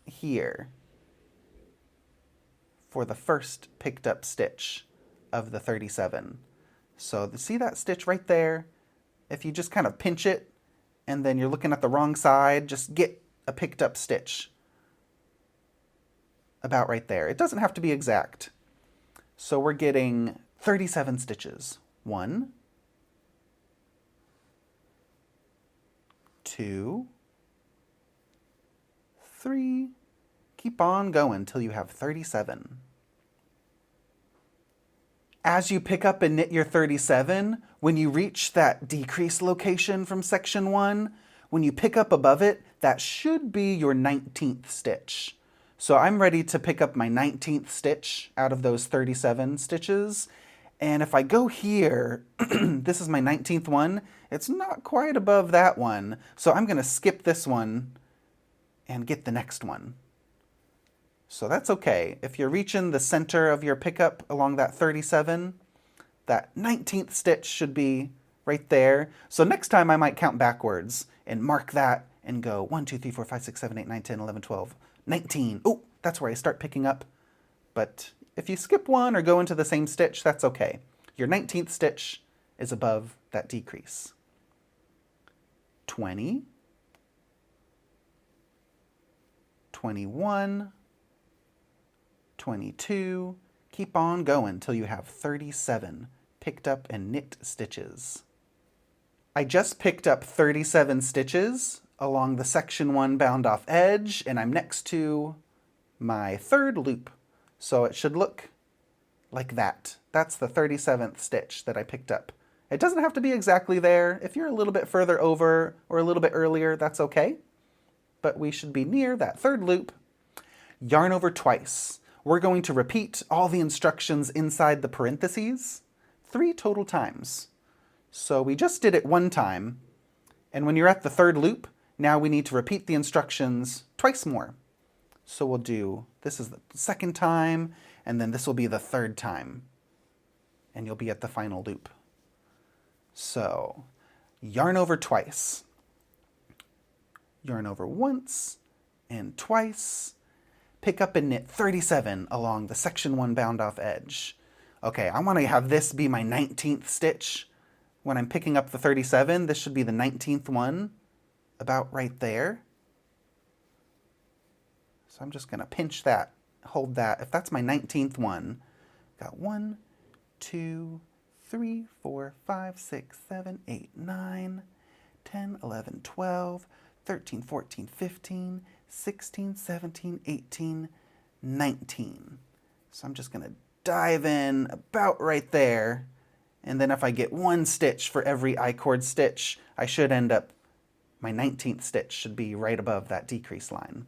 here for the first picked up stitch of the 37. So see that stitch right there? If you just kind of pinch it and then you're looking at the wrong side, just get a picked up stitch about right there. It doesn't have to be exact. So we're getting 37 stitches. 1, 2, 3. Keep on going till you have 37. As you pick up and knit your 37, when you reach that decrease location from section 1, when you pick up above it, that should be your 19th stitch. So I'm ready to pick up my 19th stitch out of those 37 stitches. And if I go here, this is my 19th one, it's not quite above that one. So I'm going to skip this one and get the next one. So that's okay. If you're reaching the center of your pickup along that 37, that 19th stitch should be right there. So next time I might count backwards and mark that and go 1, 2, 3, 4, 5, 6, 7, 8, 9, 10, 11, 12, 19. Oh, that's where I start picking up. But if you skip one or go into the same stitch, that's okay. Your 19th stitch is above that decrease. 20, 21, 22, keep on going till you have 37 picked up and knit stitches. I just picked up 37 stitches along the section 1 bound off edge, and I'm next to my third loop. So it should look like that. That's the 37th stitch that I picked up. It doesn't have to be exactly there. If you're a little bit further over or a little bit earlier, that's okay. But we should be near that third loop. Yarn over twice. We're going to repeat all the instructions inside the parentheses 3 total times. So we just did it one time, and when you're at the third loop, now we need to repeat the instructions twice more. So we'll do, this is the second time, and then this will be the third time, and you'll be at the final loop. So yarn over twice. Yarn over once and twice. Pick up and knit 37 along the section 1 bound off edge. Okay, I want to have this be my 19th stitch. When I'm picking up the 37, this should be the 19th one, about right there. So I'm just going to pinch that, hold that. If that's my 19th one, got 1, 2, 3, 4, 5, 6, 7, 8, 9, 10, 11, 12, 13, 14, 15, 16, 17, 18, 19. So I'm just going to dive in about right there. And then if I get one stitch for every I-cord stitch, I should end up My 19th stitch should be right above that decrease line.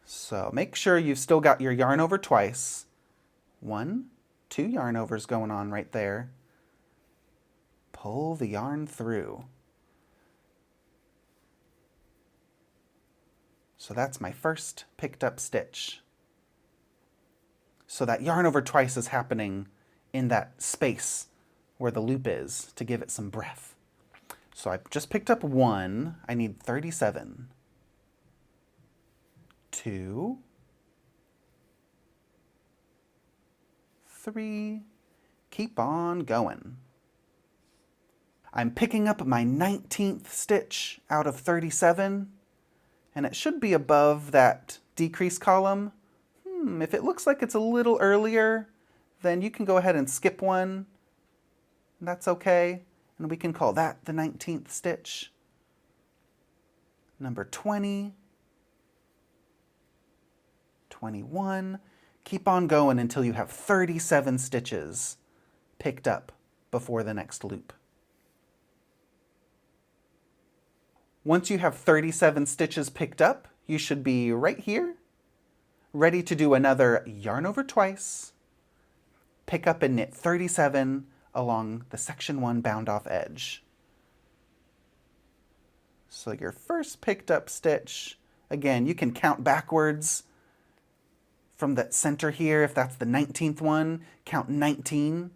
So make sure you've still got your yarn over twice. 1, 2 yarn overs going on right there. Pull the yarn through. So that's my first picked up stitch. So that yarn over twice is happening in that space where the loop is to give it some breath. So I just picked up 1. I need 37. 2, 3, keep on going. I'm picking up my 19th stitch out of 37, and it should be above that decrease column. If it looks like it's a little earlier, then you can go ahead and skip one. That's okay, and we can call that the 19th stitch. Number 20, 21. Keep on going until you have 37 stitches picked up before the next loop. Once you have 37 stitches picked up, you should be right here, ready to do another yarn over twice, pick up and knit 37 along the section 1 bound off edge. So your first picked up stitch, again, you can count backwards from the center here. If that's the 19th one, count 19,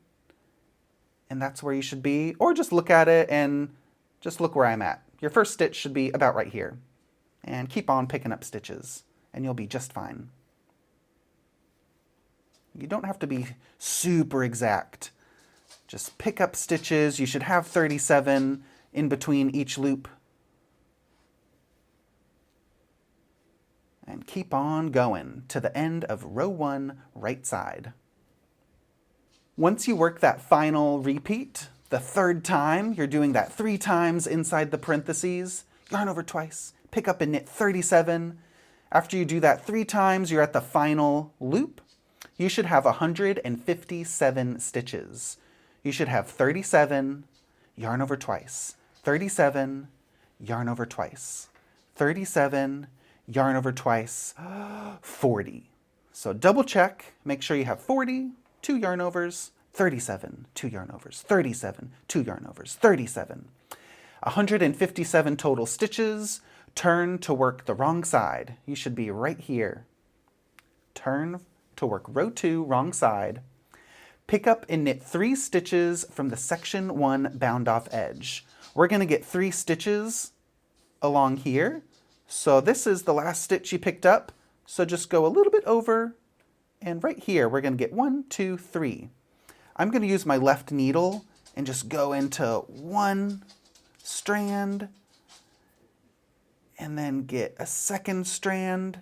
and that's where you should be. Or just look at it and just look where I'm at. Your first stitch should be about right here. And keep on picking up stitches, and you'll be just fine. You don't have to be super exact. Just pick up stitches. You should have 37 in between each loop. And keep on going to the end of row 1, right side. Once you work that final repeat, the third time, you're doing that 3 times inside the parentheses, yarn over twice, pick up and knit 37. After you do that 3 times, you're at the final loop. You should have 157 stitches. You should have 37, yarn over twice, 37, yarn over twice, 37, yarn over twice, 40. So double check, make sure you have 40, 2 yarn overs, 37, 2 yarn overs, 37, 2 yarn overs, 37. 157 total stitches. Turn to work the wrong side. You should be right here. Turn to work row 2, wrong side. Pick up and knit 3 stitches from the section 1 bound off edge. We're going to get 3 stitches along here. So this is the last stitch you picked up. So just go a little bit over, and right here we're going to get 1, 2, 3. I'm going to use my left needle and just go into 1 strand, and then get a second strand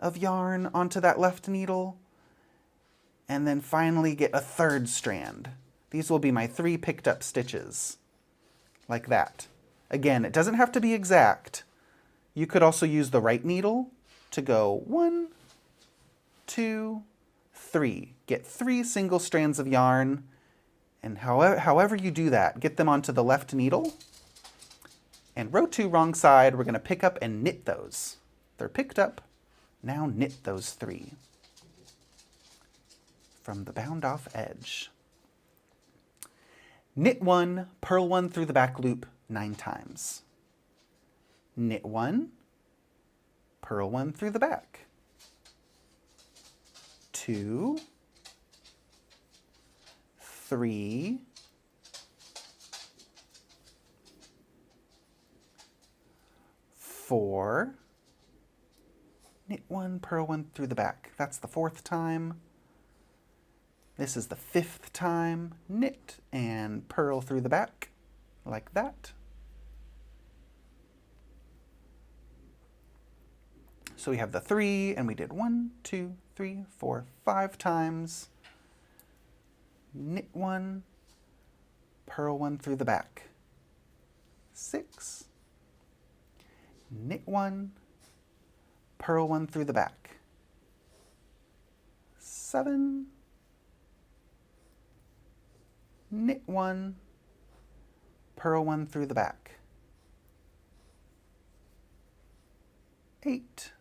of yarn onto that left needle, and then finally get a third strand. These will be my 3 picked up stitches, like that. Again, it doesn't have to be exact. You could also use the right needle to go 1, 2, 3. Get 3 single strands of yarn, and however you do that, get them onto the left needle. And row 2, wrong side, we're going to pick up and knit those. They're picked up. Now knit those 3 from the bound off edge. Knit 1, purl 1 through the back loop 9 times. Knit 1, purl 1 through the back. 2, 3, 4, knit 1, purl 1 through the back. That's the 4th time. This is the 5th time. Knit and purl through the back, like that. So we have the 3, and we did 1, 2, 3, 4, 5 times. Knit 1, purl 1 through the back. 6, knit 1, purl 1 through the back. 7, knit 1, purl 1 through the back. 8,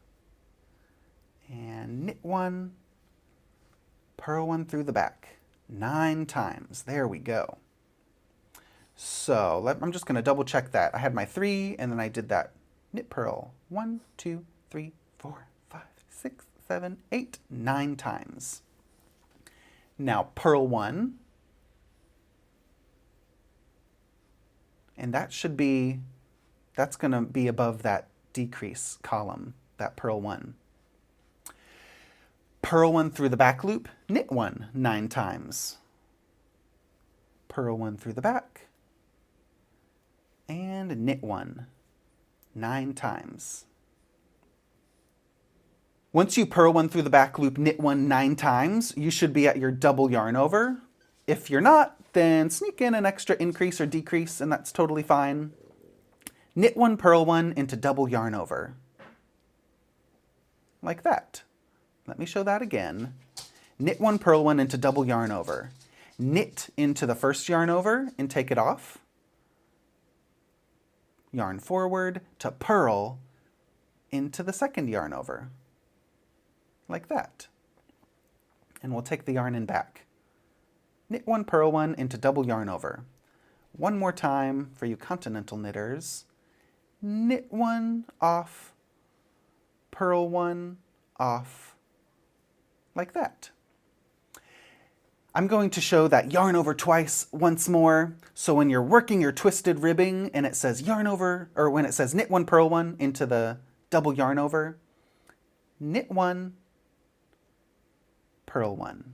and knit 1, purl 1 through the back 9 times. There we go. So I'm just going to double check that. I had my 3, and then I did that knit purl 1, 2, 3, 4, 5, 6, 7, 8, 9 times. Now purl 1, and that's going to be above that decrease column, that purl 1. Purl 1 through the back loop, knit 1 9 times. Purl 1 through the back, and knit 1 9 times. Once you purl 1 through the back loop, knit 1 9 times, you should be at your double yarn over. If you're not, then sneak in an extra increase or decrease, and that's totally fine. Knit 1, purl 1 into double yarn over. Like that. Let me show that again. Knit 1, purl 1 into double yarn over. Knit into the first yarn over and take it off. Yarn forward to purl into the second yarn over. Like that. And we'll take the yarn in back. Knit 1, purl 1 into double yarn over. One more time for you continental knitters. Knit 1 off, purl 1 off, like that. I'm going to show that yarn over twice once more. So when you're working your twisted ribbing and it says yarn over, or when it says knit 1, purl 1 into the double yarn over, knit 1, purl 1.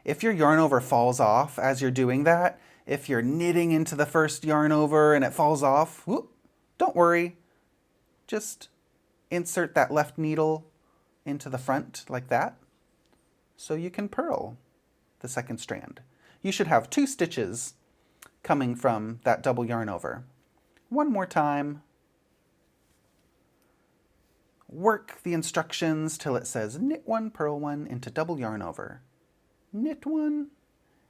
If your yarn over falls off as you're doing that, if you're knitting into the first yarn over and it falls off, whoop, don't worry. Just insert that left needle into the front like that, so you can purl the second strand. You should have 2 stitches coming from that double yarn over. One more time. Work the instructions till it says knit 1, purl 1 into double yarn over. Knit 1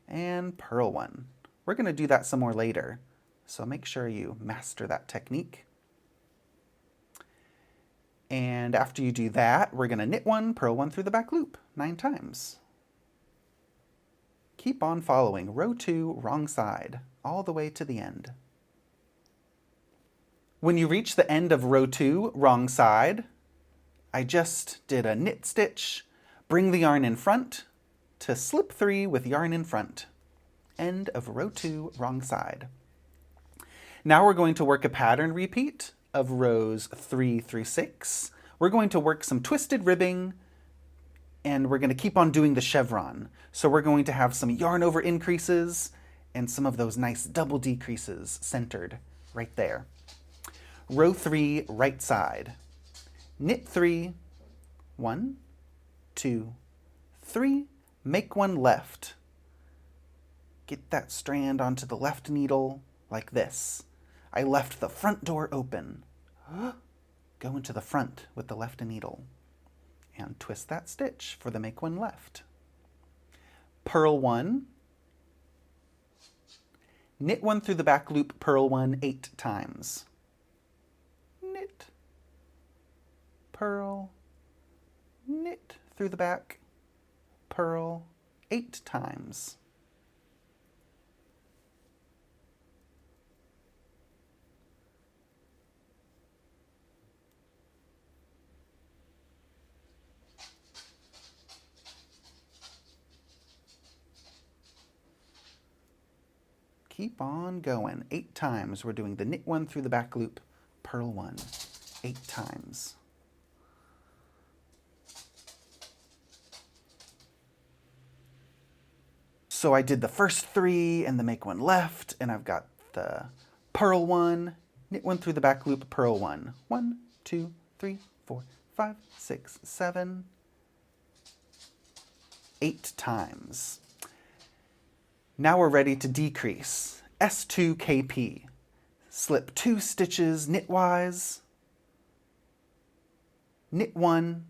and purl 1. We're going to do that some more later, so make sure you master that technique. And after you do that, we're going to knit 1, purl 1 through the back loop 9 times. Keep on following row 2, wrong side, all the way to the end. When you reach the end of row 2, wrong side, I just did a knit stitch, bring the yarn in front to slip 3 with yarn in front. End of row 2, wrong side. Now we're going to work a pattern repeat of rows 3 through 6. We're going to work some twisted ribbing, and we're going to keep on doing the chevron. So we're going to have some yarn over increases and some of those nice double decreases centered right there. Row 3, right side. Knit 3, 1, 2, 3, make 1 left. Get that strand onto the left needle like this. I left the front door open. Go into the front with the left needle and twist that stitch for the make 1 left. Purl 1, knit 1 through the back loop, purl 1 8 times. Knit, purl, knit through the back, purl 8 times. Keep on going. 8 times. We're doing the knit 1 through the back loop, purl 1, 8 times. So I did the first 3 and the make 1 left, and I've got the purl 1, knit 1 through the back loop, purl 1. 1, 2, 3, 4, 5, 6, 7, 8 times. Now we're ready to decrease. S2KP. Slip 2 stitches knitwise, knit 1,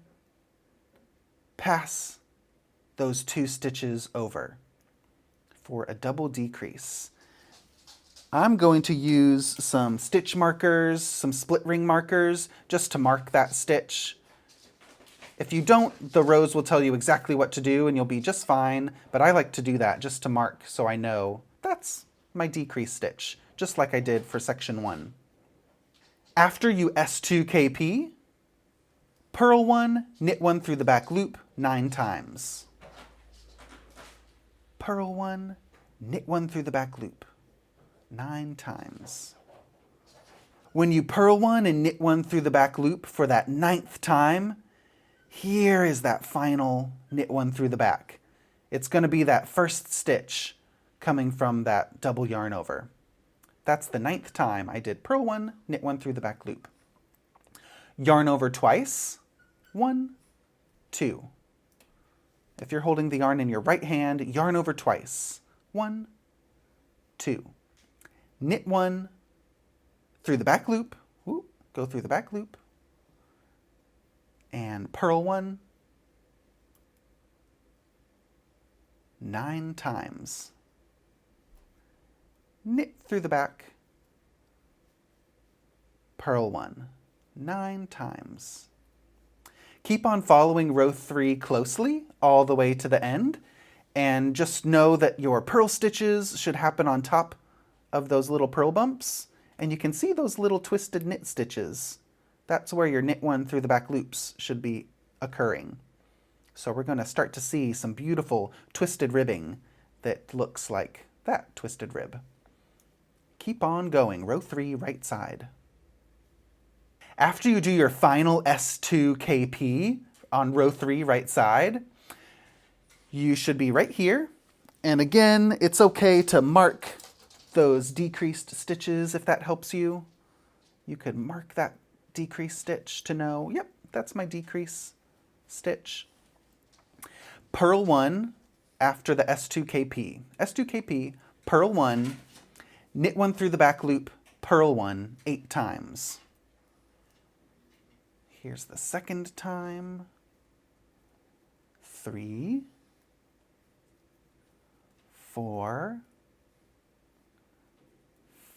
pass those 2 stitches over for a double decrease. I'm going to use some stitch markers, some split ring markers, just to mark that stitch. If you don't, the rows will tell you exactly what to do and you'll be just fine, but I like to do that just to mark so I know that's my decrease stitch, just like I did for section 1. After you S2KP, purl 1, knit 1 through the back loop 9 times. Purl 1, knit 1 through the back loop 9 times. When you purl 1 and knit 1 through the back loop for that 9th time, here is that final knit 1 through the back. It's going to be that first stitch coming from that double yarn over. That's the 9th time I did purl 1, knit 1 through the back loop. Yarn over twice, 1, 2. If you're holding the yarn in your right hand, yarn over twice, 1, 2. Knit 1 through the back loop, go through the back loop, and purl 1 9 times. Knit through the back, purl 1 9 times. Keep on following row 3 closely all the way to the end, and just know that your purl stitches should happen on top of those little purl bumps, and you can see those little twisted knit stitches. That's where your knit 1 through the back loops should be occurring. So we're going to start to see some beautiful twisted ribbing that looks like that twisted rib. Keep on going, row 3, right side. After you do your final S2KP on row 3, right side, you should be right here. And again, it's okay to mark those decreased stitches if that helps you. You could mark that decrease stitch to know, yep, that's my decrease stitch. Purl 1 after the S2KP. S2KP, purl 1, knit 1 through the back loop, purl 1 8 times. Here's the second time. 3, 4,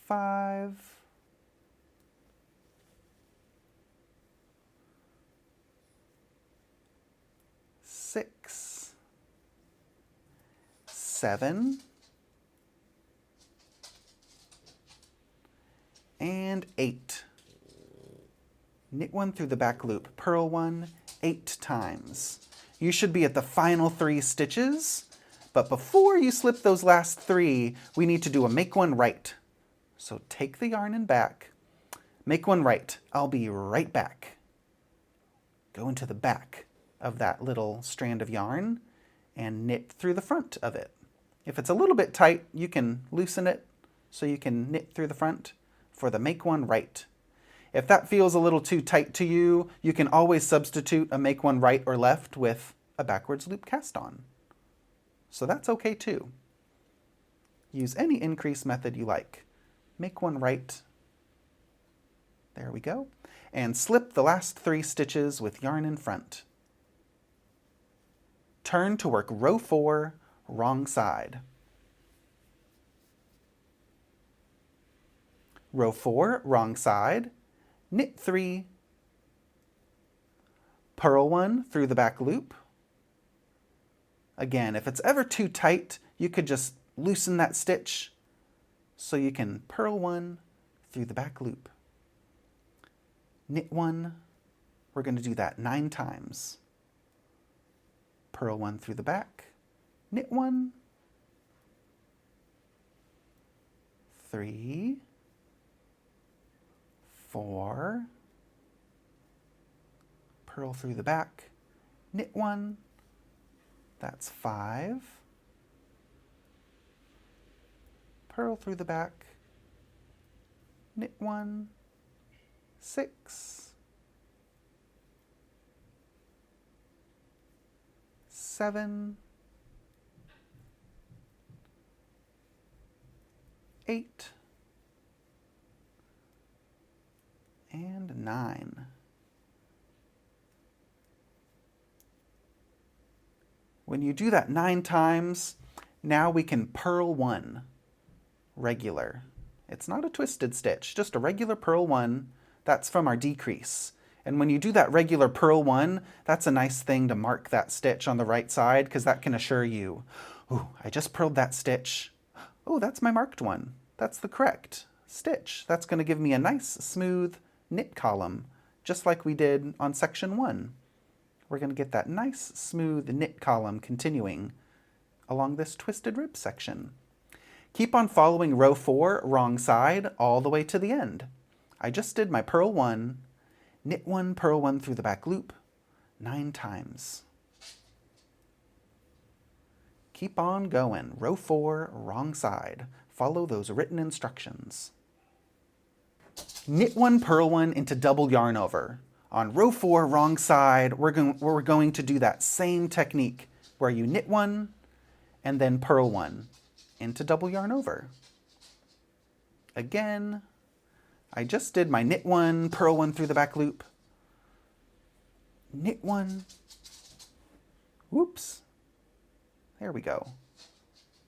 5, 6, 7, and 8. Knit 1 through the back loop, purl 1 8 times. You should be at the final 3 stitches, but before you slip those last 3, we need to do a make 1 right. So take the yarn and back, make 1 right. I'll be right back. Go into the back of that little strand of yarn and knit through the front of it. If it's a little bit tight, you can loosen it so you can knit through the front for the make 1 right. If that feels a little too tight to you, you can always substitute a make 1 right or left with a backwards loop cast on. So that's okay too. Use any increase method you like. Make 1 right. There we go. And slip the last 3 stitches with yarn in front. Turn to work row 4, wrong side. Row 4, wrong side. Knit 3, purl 1 through the back loop. Again, if it's ever too tight, you could just loosen that stitch so you can purl 1 through the back loop. Knit 1, we're going to do that 9 times. Purl 1 through the back, knit 1, 3, 4, purl through the back, knit 1, that's 5, purl through the back, knit 1, 6, 7, 8, and 9. When you do that 9 times, now we can purl 1 regular. It's not a twisted stitch, just a regular purl 1. That's from our decrease. And when you do that regular purl 1, that's a nice thing to mark that stitch on the right side, because that can assure you, ooh, I just purled that stitch. Oh, that's my marked one. That's the correct stitch. That's going to give me a nice, smooth knit column, just like we did on section 1. We're going to get that nice, smooth knit column continuing along this twisted rib section. Keep on following row 4, wrong side, all the way to the end. I just did my purl 1, knit 1, purl 1 through the back loop 9 times. Keep on going. Row 4, wrong side. Follow those written instructions. Knit 1, purl 1 into double yarn over. On row 4, wrong side, we're going to do that same technique where you knit 1 and then purl 1 into double yarn over. Again, I just did my knit 1, purl 1 through the back loop, knit 1, whoops, there we go,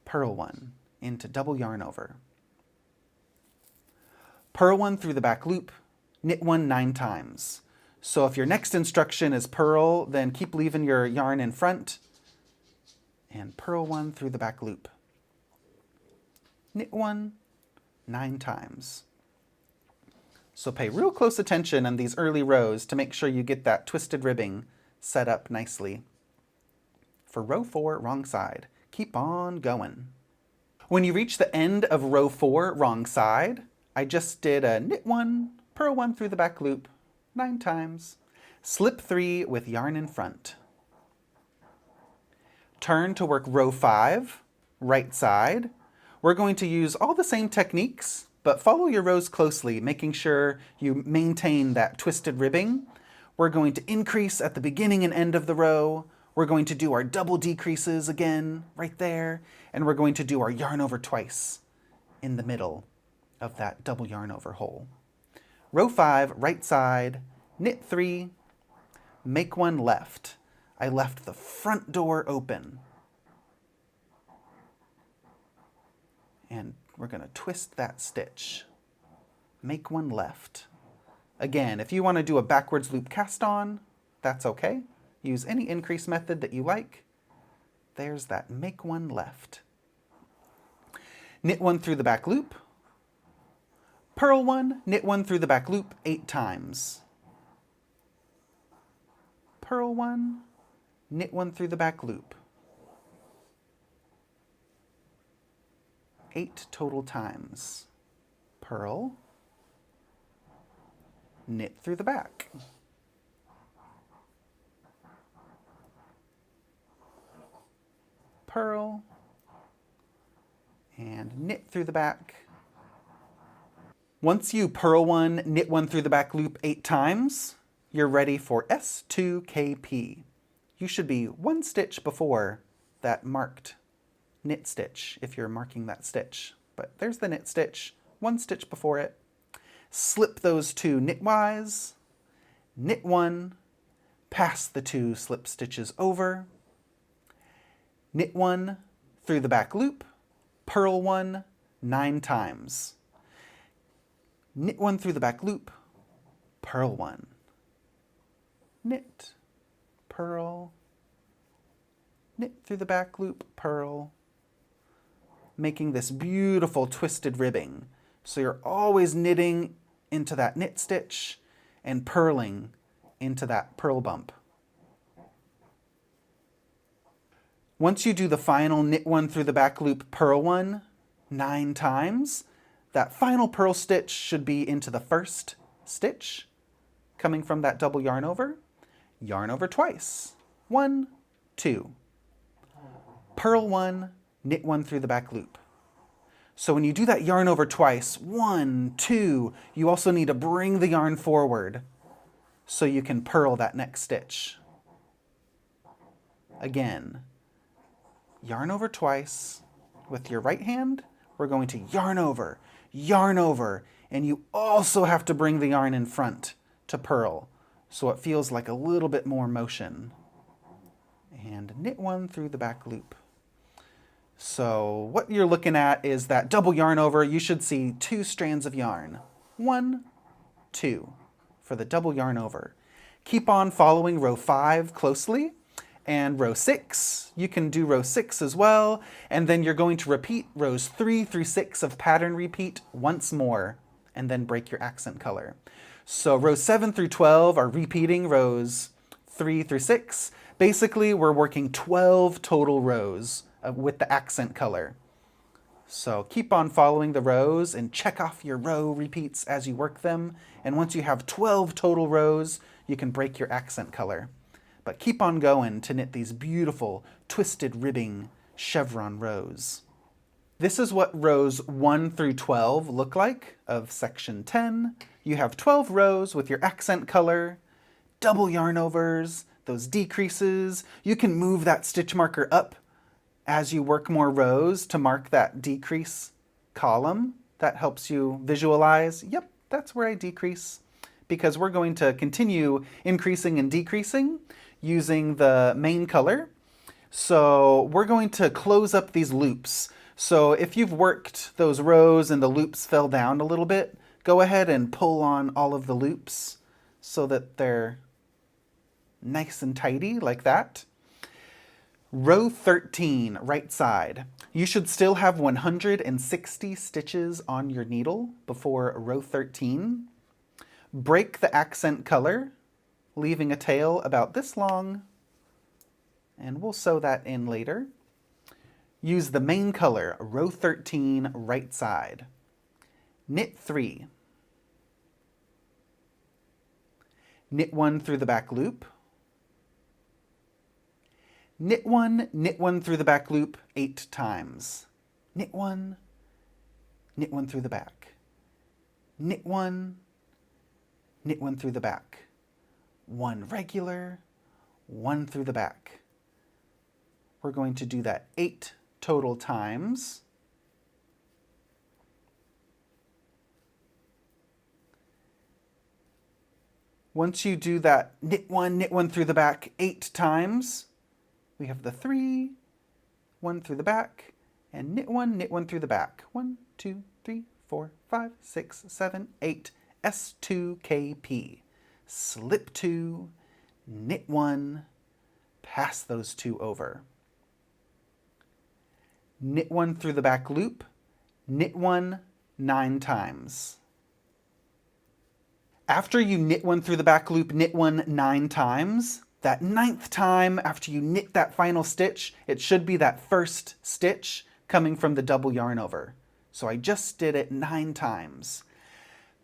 purl 1 into double yarn over. Purl 1 through the back loop, knit 1 9 times. So if your next instruction is purl, then keep leaving your yarn in front and purl 1 through the back loop. Knit 1 9 times. So pay real close attention on these early rows to make sure you get that twisted ribbing set up nicely. For row 4, wrong side, keep on going. When you reach the end of row 4, wrong side, I just did a knit 1, purl 1 through the back loop 9 times, slip 3 with yarn in front. Turn to work row 5, right side. We're going to use all the same techniques, but follow your rows closely, making sure you maintain that twisted ribbing. We're going to increase at the beginning and end of the row. We're going to do our double decreases again, right there, and we're going to do our yarn over twice in the middle of that double yarn over hole. Row 5, right side, knit 3, make 1 left. I left the front door open. And we're going to twist that stitch. Make 1 left. Again, if you want to do a backwards loop cast on, that's okay. Use any increase method that you like. There's that make 1 left. Knit 1 through the back loop. Purl 1, knit 1 through the back loop 8 times. Purl 1, knit 1 through the back loop. 8 total times. Purl, knit through the back. Purl, and knit through the back. Once you purl 1, knit 1 through the back loop 8 times, you're ready for S2KP. You should be 1 stitch before that marked knit stitch if you're marking that stitch. But there's the knit stitch, 1 stitch before it. Slip those 2 knitwise, knit 1, pass the 2 slip stitches over, knit 1 through the back loop, purl 1 9 times. Knit 1 through the back loop, purl 1. Knit, purl, knit through the back loop, purl, making this beautiful twisted ribbing. So you're always knitting into that knit stitch and purling into that purl bump. Once you do the final knit 1 through the back loop, purl 1 9 times, that final purl stitch should be into the first stitch, coming from that double yarn over twice. 1, 2. Purl 1, knit 1 through the back loop. So when you do that yarn over twice, 1, 2, you also need to bring the yarn forward so you can purl that next stitch. Again, yarn over twice. With your right hand, we're going to yarn over, and you also have to bring the yarn in front to purl, so it feels like a little bit more motion. And knit 1 through the back loop. So what you're looking at is that double yarn over. You should see 2 strands of yarn. 1, 2 for the double yarn over. Keep on following row 5 closely, and row 6. You can do row 6 as well, and then you're going to repeat rows 3 through 6 of pattern repeat once more, and then break your accent color. So rows 7 through 12 are repeating rows 3 through 6. Basically, we're working 12 total rows with the accent color. So keep on following the rows and check off your row repeats as you work them. And once you have 12 total rows, you can break your accent color. But keep on going to knit these beautiful twisted ribbing chevron rows. This is what rows 1 through 12 look like of section 10. You have 12 rows with your accent color, double yarn overs, those decreases. You can move that stitch marker up as you work more rows to mark that decrease column. That helps you visualize, yep, that's where I decrease, because we're going to continue increasing and decreasing using the main color. So we're going to close up these loops. So if you've worked those rows and the loops fell down a little bit, go ahead and pull on all of the loops so that they're nice and tidy like that. Row 13, right side. You should still have 160 stitches on your needle before row 13. Break the accent color, leaving a tail about this long, and we'll sew that in later. Use the main color, row 13, right side. Knit 3. Knit 1 through the back loop. Knit 1 through the back loop 8 times. Knit 1 through the back. Knit 1 through the back. 1 regular, 1 through the back. We're going to do that 8 total times. Once you do that knit 1 through the back 8 times, we have the 3, 1 through the back, and knit 1 through the back. 1, 2, 3, 4, 5, 6, 7, 8, S2KP. Slip 2, knit 1, pass those 2 over. Knit 1 through the back loop, knit 1 9 times. After you knit 1 through the back loop, knit 1 9 times, that 9th time after you knit that final stitch, it should be that first stitch coming from the double yarn over. So I just did it 9 times.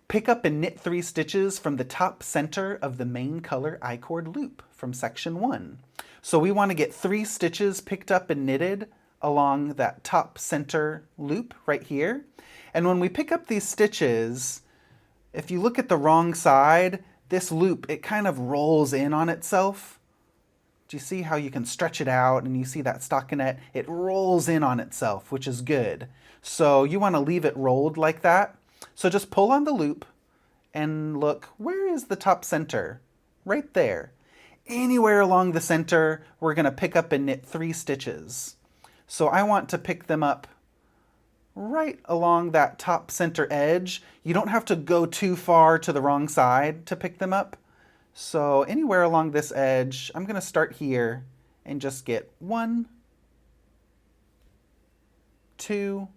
Pick up and knit 3 stitches from the top center of the main color I-cord loop from section 1. So we want to get 3 stitches picked up and knitted along that top center loop right here. And when we pick up these stitches, if you look at the wrong side, this loop, it kind of rolls in on itself. Do you see how you can stretch it out and you see that stockinette? It rolls in on itself, which is good. So you want to leave it rolled like that. So just pull on the loop and look, where is the top center? Right there. Anywhere along the center, we're going to pick up and knit 3 stitches. So I want to pick them up right along that top center edge. You don't have to go too far to the wrong side to pick them up. So anywhere along this edge, I'm going to start here and just get 1, 2,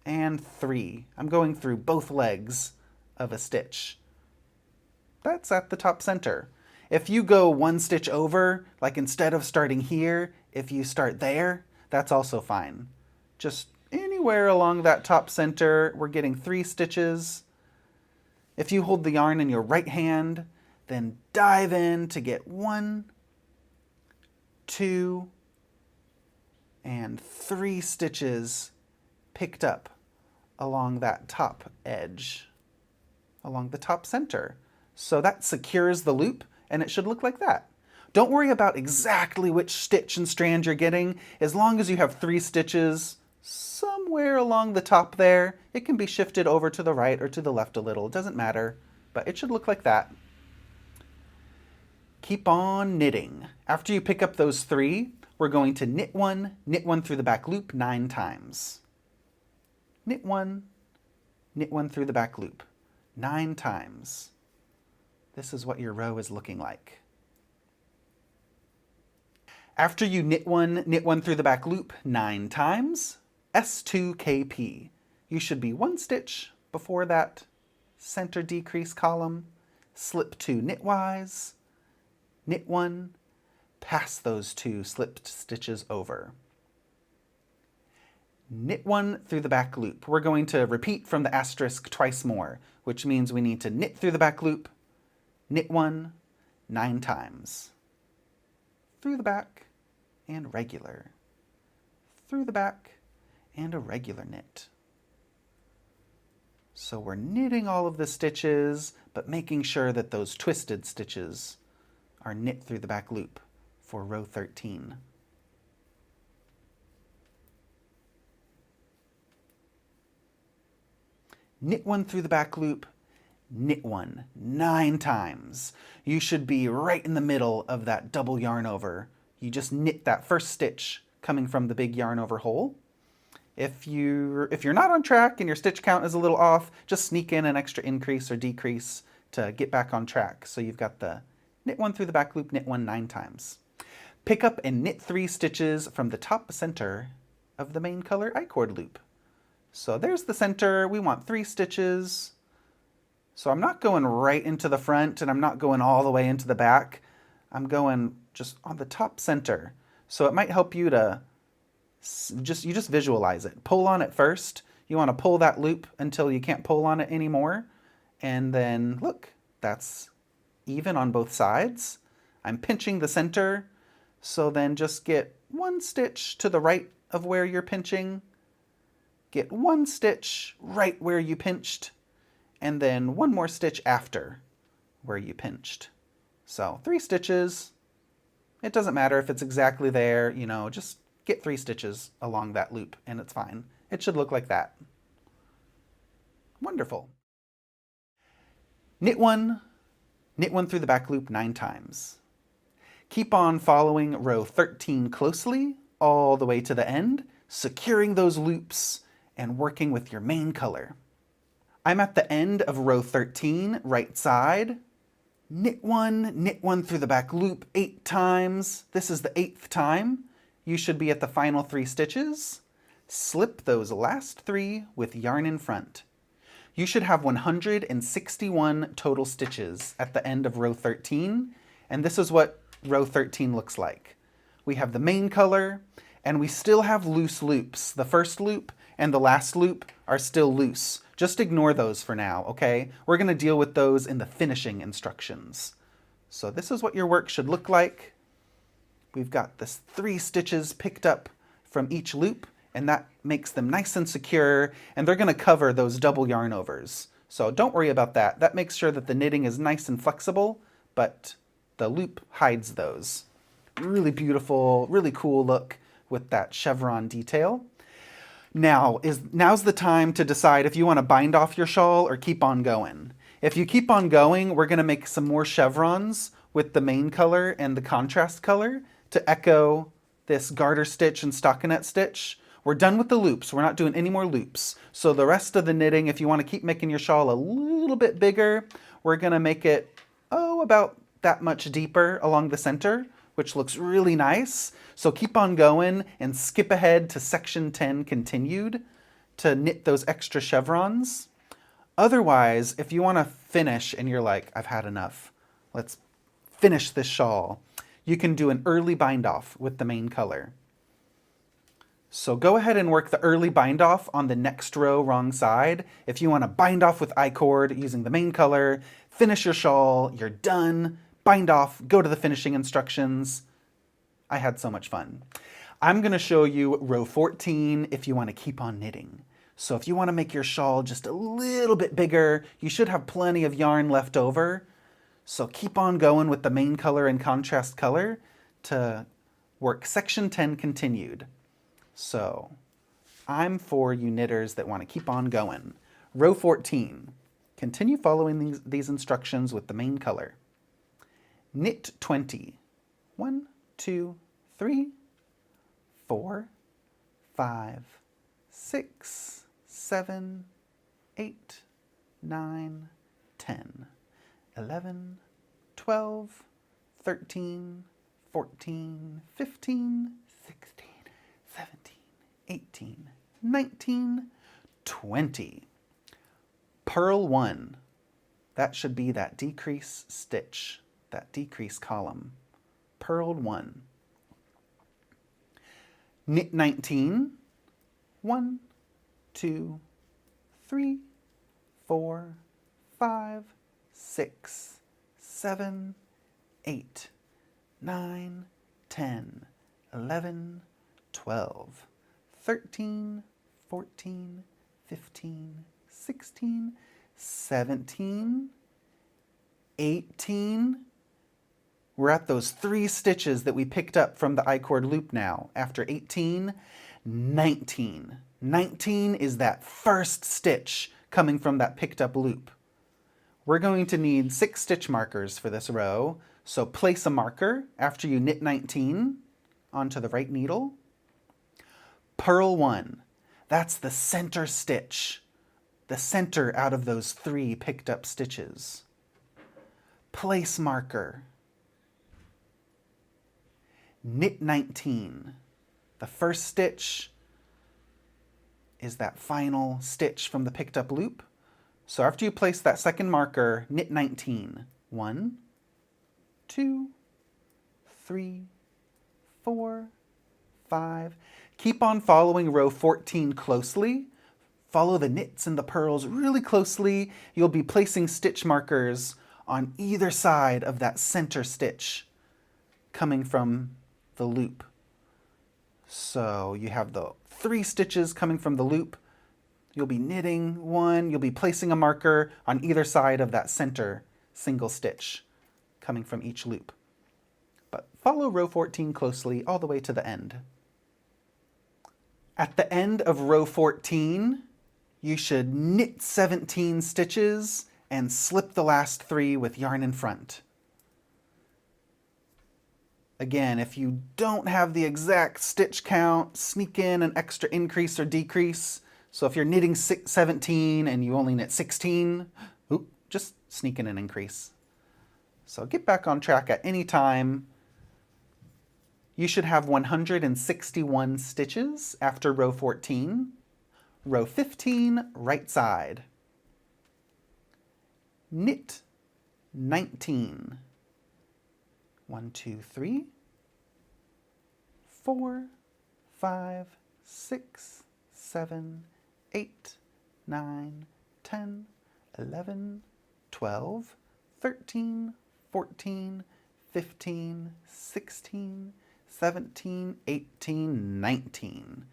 and 3. I'm going through both legs of a stitch. That's at the top center. If you go 1 stitch over, like instead of starting here, if you start there, that's also fine. Just anywhere along that top center, we're getting 3 stitches. If you hold the yarn in your right hand, then dive in to get 1, 2, and 3 stitches picked up along that top edge, along the top center. So that secures the loop, and it should look like that. Don't worry about exactly which stitch and strand you're getting. As long as you have 3 stitches somewhere along the top there, it can be shifted over to the right or to the left a little. It doesn't matter, but it should look like that. Keep on knitting. After you pick up those 3, we're going to knit one through the back loop 9 times. Knit one through the back loop 9 times. This is what your row is looking like. After you knit one through the back loop 9 times, S2KP. You should be 1 stitch before that center decrease column, slip 2 knitwise, knit 1, pass those 2 slipped stitches over. Knit 1 through the back loop. We're going to repeat from the asterisk twice more, which means we need to knit through the back loop, knit 1 9 times. Through the back and regular. Through the back and a regular knit. So we're knitting all of the stitches, but making sure that those twisted stitches are knit through the back loop for row 13. Knit 1 through the back loop, knit 1 9 times. You should be right in the middle of that double yarn over. You just knit that first stitch coming from the big yarn over hole. If you're not on track and your stitch count is a little off, just sneak in an extra increase or decrease to get back on track. So you've got the knit 1 through the back loop, knit 1 9 times. Pick up and knit 3 stitches from the top center of the main color I-cord loop. So there's the center. We want 3 stitches. So I'm not going right into the front and I'm not going all the way into the back. I'm going just on the top center. So it might help you to you just visualize it. Pull on it first. You want to pull that loop until you can't pull on it anymore. And then look, that's even on both sides. I'm pinching the center. So then just get 1 stitch to the right of where you're pinching. Get 1 stitch right where you pinched. And then 1 more stitch after where you pinched. So 3 stitches. It doesn't matter if it's exactly there, you know, just get 3 stitches along that loop and it's fine. It should look like that. Wonderful. Knit 1 through the back loop 9 times. Keep on following row 13 closely all the way to the end, securing those loops and working with your main color. I'm at the end of row 13, right side. Knit 1 through the back loop 8 times. This is the 8th time. You should be at the final 3 stitches. Slip those last 3 with yarn in front. You should have 161 total stitches at the end of row 13, and this is what row 13 looks like. We have the main color, and we still have loose loops. The first loop and the last loop are still loose. Just ignore those for now, okay? We're going to deal with those in the finishing instructions. So this is what your work should look like. We've got this 3 stitches picked up from each loop, and that makes them nice and secure, and they're going to cover those double yarn overs. So don't worry about that. That makes sure that the knitting is nice and flexible, but the loop hides those. Really beautiful, really cool look with that chevron detail. Now's the time to decide if you want to bind off your shawl or keep on going. If you keep on going, we're going to make some more chevrons with the main color and the contrast color to echo this garter stitch and stockinette stitch. We're done with the loops. We're not doing any more loops. So the rest of the knitting, if you want to keep making your shawl a little bit bigger, we're going to make it, about that much deeper along the center, which looks really nice. So keep on going and skip ahead to section 10 continued to knit those extra chevrons. Otherwise, if you want to finish and you're like, I've had enough, let's finish this shawl, you can do an early bind off with the main color. So go ahead and work the early bind off on the next row wrong side. If you want to bind off with I-cord using the main color, finish your shawl, you're done, bind off, go to the finishing instructions. I had so much fun. I'm going to show you row 14 if you want to keep on knitting. So if you want to make your shawl just a little bit bigger, you should have plenty of yarn left over. So keep on going with the main color and contrast color to work section 10 continued. So I'm for you knitters that want to keep on going. Row 14. Continue following these instructions with the main color. Knit 20. 1, 2, 3, 4, 5, 6, 7, 8, 9, 10, 11, 12, 13, 14, 15, 16, 17, 18, 19, 20. Purl 1. That should be that decrease stitch, that decrease column. Purled 1. Knit 19. 1, 2, 3, 4, 5, 6, 7, 8, 9, 10, 11, 12, 13, 14, 15, 16, 17, 18. We're at those 3 stitches that we picked up from the I-cord loop now. After 18, 19. 19 is that first stitch coming from that picked up loop. We're going to need 6 stitch markers for this row, so place a marker after you knit 19 onto the right needle. Purl 1. That's the center stitch, the center out of those 3 picked up stitches. Place marker. Knit 19. The first stitch is that final stitch from the picked up loop. So after you place that second marker, knit 19. 1, 2, 3, 4, 5. Keep on following row 14 closely. Follow the knits and the purls really closely. You'll be placing stitch markers on either side of that center stitch coming from the loop. So you have the 3 stitches coming from the loop. You'll be knitting 1, you'll be placing a marker on either side of that center single stitch coming from each loop. But follow row 14 closely all the way to the end. At the end of row 14, you should knit 17 stitches and slip the last 3 with yarn in front. Again, if you don't have the exact stitch count, sneak in an extra increase or decrease. So if you're knitting 17 and you only knit 16, just sneak in an increase. So get back on track at any time. You should have 161 stitches after row 14. Row 15, right side. Knit 19. 1, 2, 3, 4, 5, 6, 7, 8, 9, 10, 11, 12, 13, 14, 15, 16, 17, 18, 19.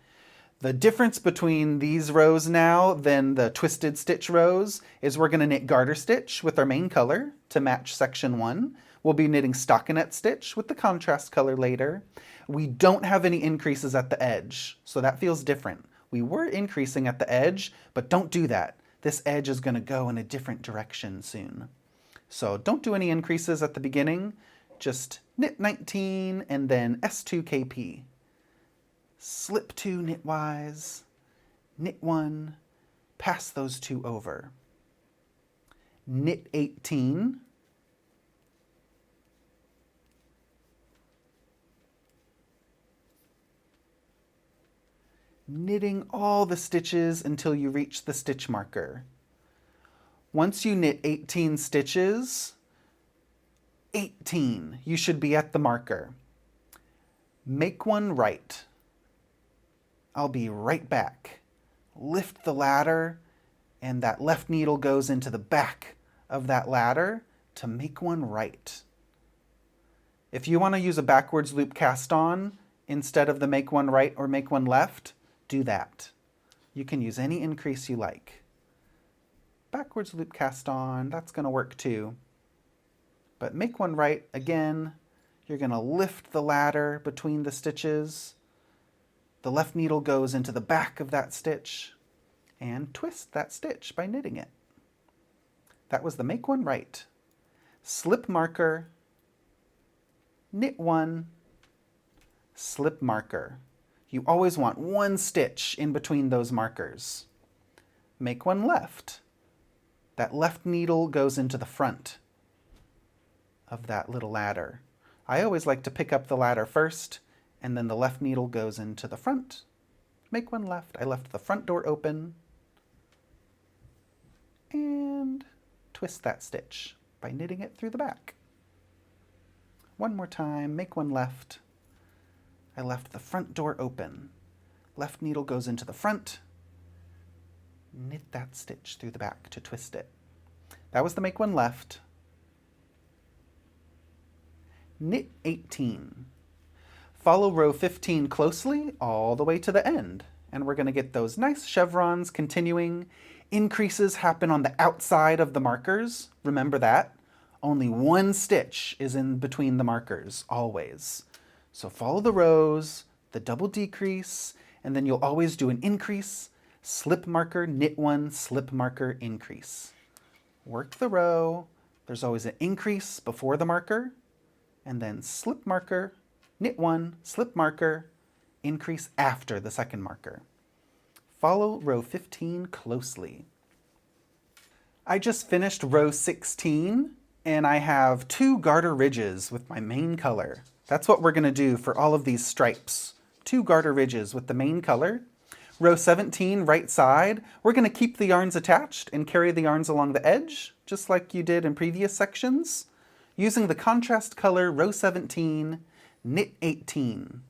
The difference between these rows now than the twisted stitch rows is we're going to knit garter stitch with our main color to match section 1. We'll be knitting stockinette stitch with the contrast color later. We don't have any increases at the edge, so that feels different. We were increasing at the edge, but don't do that. This edge is going to go in a different direction soon. So don't do any increases at the beginning. Just knit 19 and then S2KP. Slip 2 knitwise, knit 1, pass those 2 over. Knit 18. Knitting all the stitches until you reach the stitch marker. Once you knit 18 stitches, 18, you should be at the marker. Make one right. I'll be right back. Lift the ladder, and that left needle goes into the back of that ladder to make one right. If you want to use a backwards loop cast on instead of the make one right or make one left, do that. You can use any increase you like. Backwards loop cast on, that's going to work too. But make one right, again, you're going to lift the ladder between the stitches. The left needle goes into the back of that stitch and twist that stitch by knitting it. That was the make one right. Slip marker, knit 1, slip marker. You always want one stitch in between those markers. Make one left. That left needle goes into the front of that little ladder. I always like to pick up the ladder first, and then the left needle goes into the front. Make one left. I left the front door open. And twist that stitch by knitting it through the back. One more time, make one left. I left the front door open. Left needle goes into the front. Knit that stitch through the back to twist it. That was the make one left. Knit 18. Follow row 15 closely all the way to the end. And we're going to get those nice chevrons continuing. Increases happen on the outside of the markers. Remember that. Only one stitch is in between the markers, always. So follow the rows, the double decrease, and then you'll always do an increase, slip marker, knit one, slip marker, increase. Work the row. There's always an increase before the marker, and then slip marker, knit one, slip marker, increase after the second marker. Follow row 15 closely. I just finished row 16, and I have 2 garter ridges with my main color. That's what we're going to do for all of these stripes. 2 garter ridges with the main color. Row 17, right side, we're going to keep the yarns attached and carry the yarns along the edge, just like you did in previous sections. Using the contrast color, row 17, knit 18.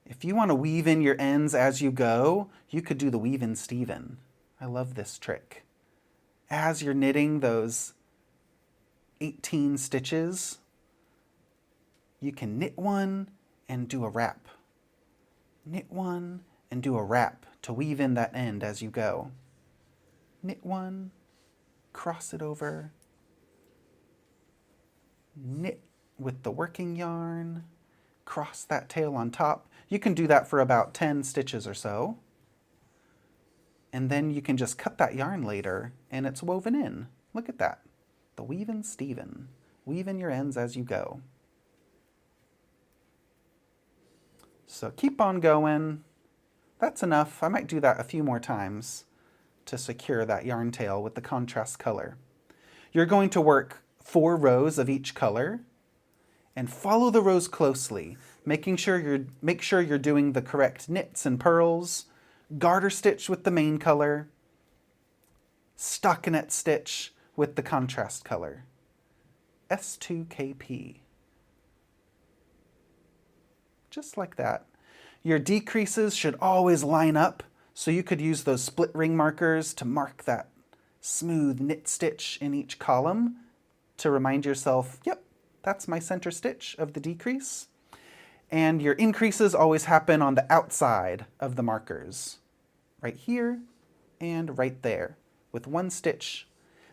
If you want to weave in your ends as you go, you could do the weave in Steven. I love this trick. As you're knitting those 18 stitches, you can knit one and do a wrap. Knit one and do a wrap to weave in that end as you go. Knit one, cross it over, knit with the working yarn, cross that tail on top. You can do that for about 10 stitches or so. And then you can just cut that yarn later and it's woven in. Look at that. The weave in Steven. Weave in your ends as you go. So keep on going. That's enough. I might do that a few more times to secure that yarn tail with the contrast color. You're going to work 4 rows of each color and follow the rows closely, make sure you're doing the correct knits and purls, garter stitch with the main color, stockinette stitch with the contrast color. S2KP. Just like that. Your decreases should always line up, so you could use those split ring markers to mark that smooth knit stitch in each column to remind yourself, yep, that's my center stitch of the decrease. And your increases always happen on the outside of the markers, right here and right there, with one stitch.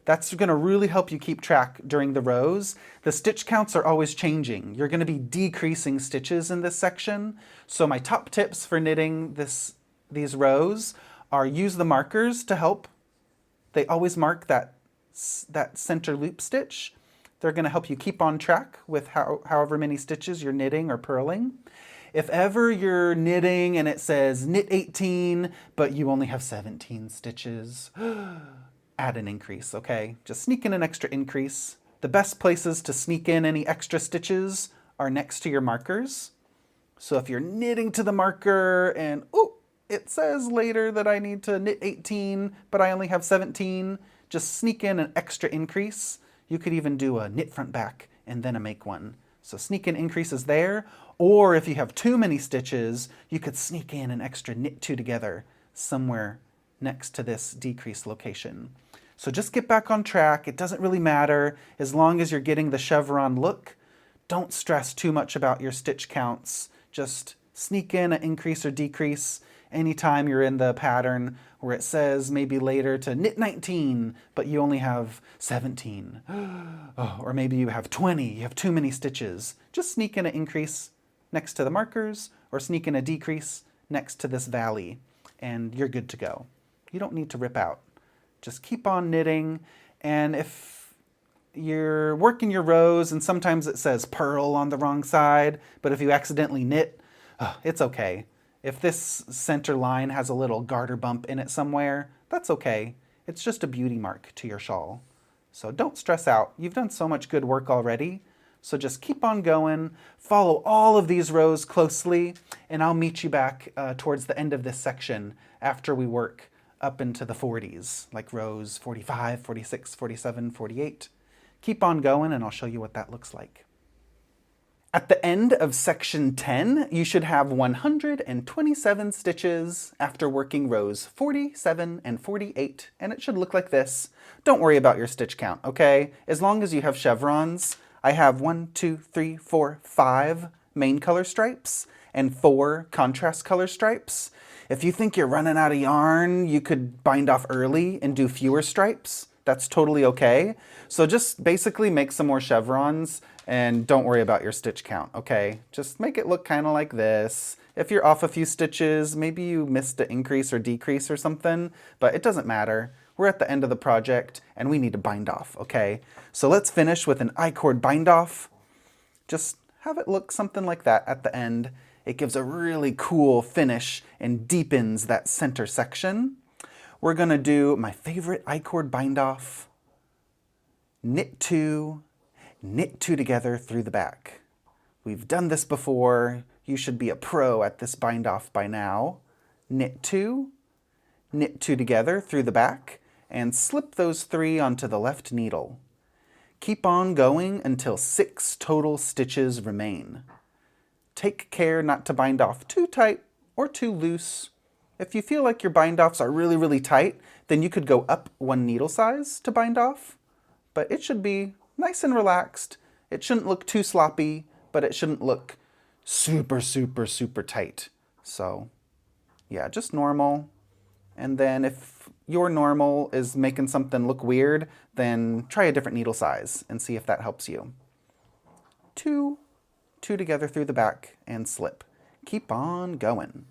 That's going to really help you keep track during the rows. The stitch counts are always changing. You're going to be decreasing stitches in this section. So my top tips for knitting these rows are use the markers to help. They always mark that center loop stitch. They're going to help you keep on track with however many stitches you're knitting or purling. If ever you're knitting and it says knit 18, but you only have 17 stitches, add an increase, okay? Just sneak in an extra increase. The best places to sneak in any extra stitches are next to your markers. So if you're knitting to the marker and, oh, it says later that I need to knit 18, but I only have 17, just sneak in an extra increase. You could even do a knit front back and then a make one. So sneak in increases there, or if you have too many stitches, you could sneak in an extra knit 2 together somewhere next to this decrease location. So just get back on track. It doesn't really matter as long as you're getting the chevron look. Don't stress too much about your stitch counts. Just sneak in an increase or decrease anytime you're in the pattern where it says maybe later to knit 19, but you only have 17. Oh, or maybe you have 20, you have too many stitches. Just sneak in an increase next to the markers or sneak in a decrease next to this valley and you're good to go. You don't need to rip out. Just keep on knitting, and if you're working your rows and sometimes it says purl on the wrong side, but if you accidentally knit, it's okay. If this center line has a little garter bump in it somewhere, that's okay. It's just a beauty mark to your shawl. So don't stress out. You've done so much good work already. So just keep on going, follow all of these rows closely, and I'll meet you back towards the end of this section after we work up into the 40s, like rows 45, 46, 47, 48. Keep on going and I'll show you what that looks like. At the end of section 10, you should have 127 stitches after working rows 47 and 48, and it should look like this. Don't worry about your stitch count, okay? As long as you have chevrons. I have 1, 2, 3, 4, 5 main color stripes and 4 contrast color stripes. If you think you're running out of yarn, you could bind off early and do fewer stripes. That's totally okay. So just basically make some more chevrons and don't worry about your stitch count, okay? Just make it look kind of like this. If you're off a few stitches, maybe you missed an increase or decrease or something, but it doesn't matter. We're at the end of the project and we need to bind off, okay? So let's finish with an I-cord bind off. Just have it look something like that at the end. It gives a really cool finish and deepens that center section. We're gonna do my favorite I-cord bind off. Knit two together through the back. We've done this before. You should be a pro at this bind off by now. Knit two together through the back, and slip those 3 onto the left needle. Keep on going until 6 total stitches remain. Take care not to bind off too tight or too loose. If you feel like your bind offs are really, really tight, then you could go up 1 needle size to bind off, but it should be nice and relaxed. It shouldn't look too sloppy, but it shouldn't look super, super, super tight. So yeah, just normal. And then if your normal is making something look weird, then try a different needle size and see if that helps you. Two together through the back and slip. Keep on going.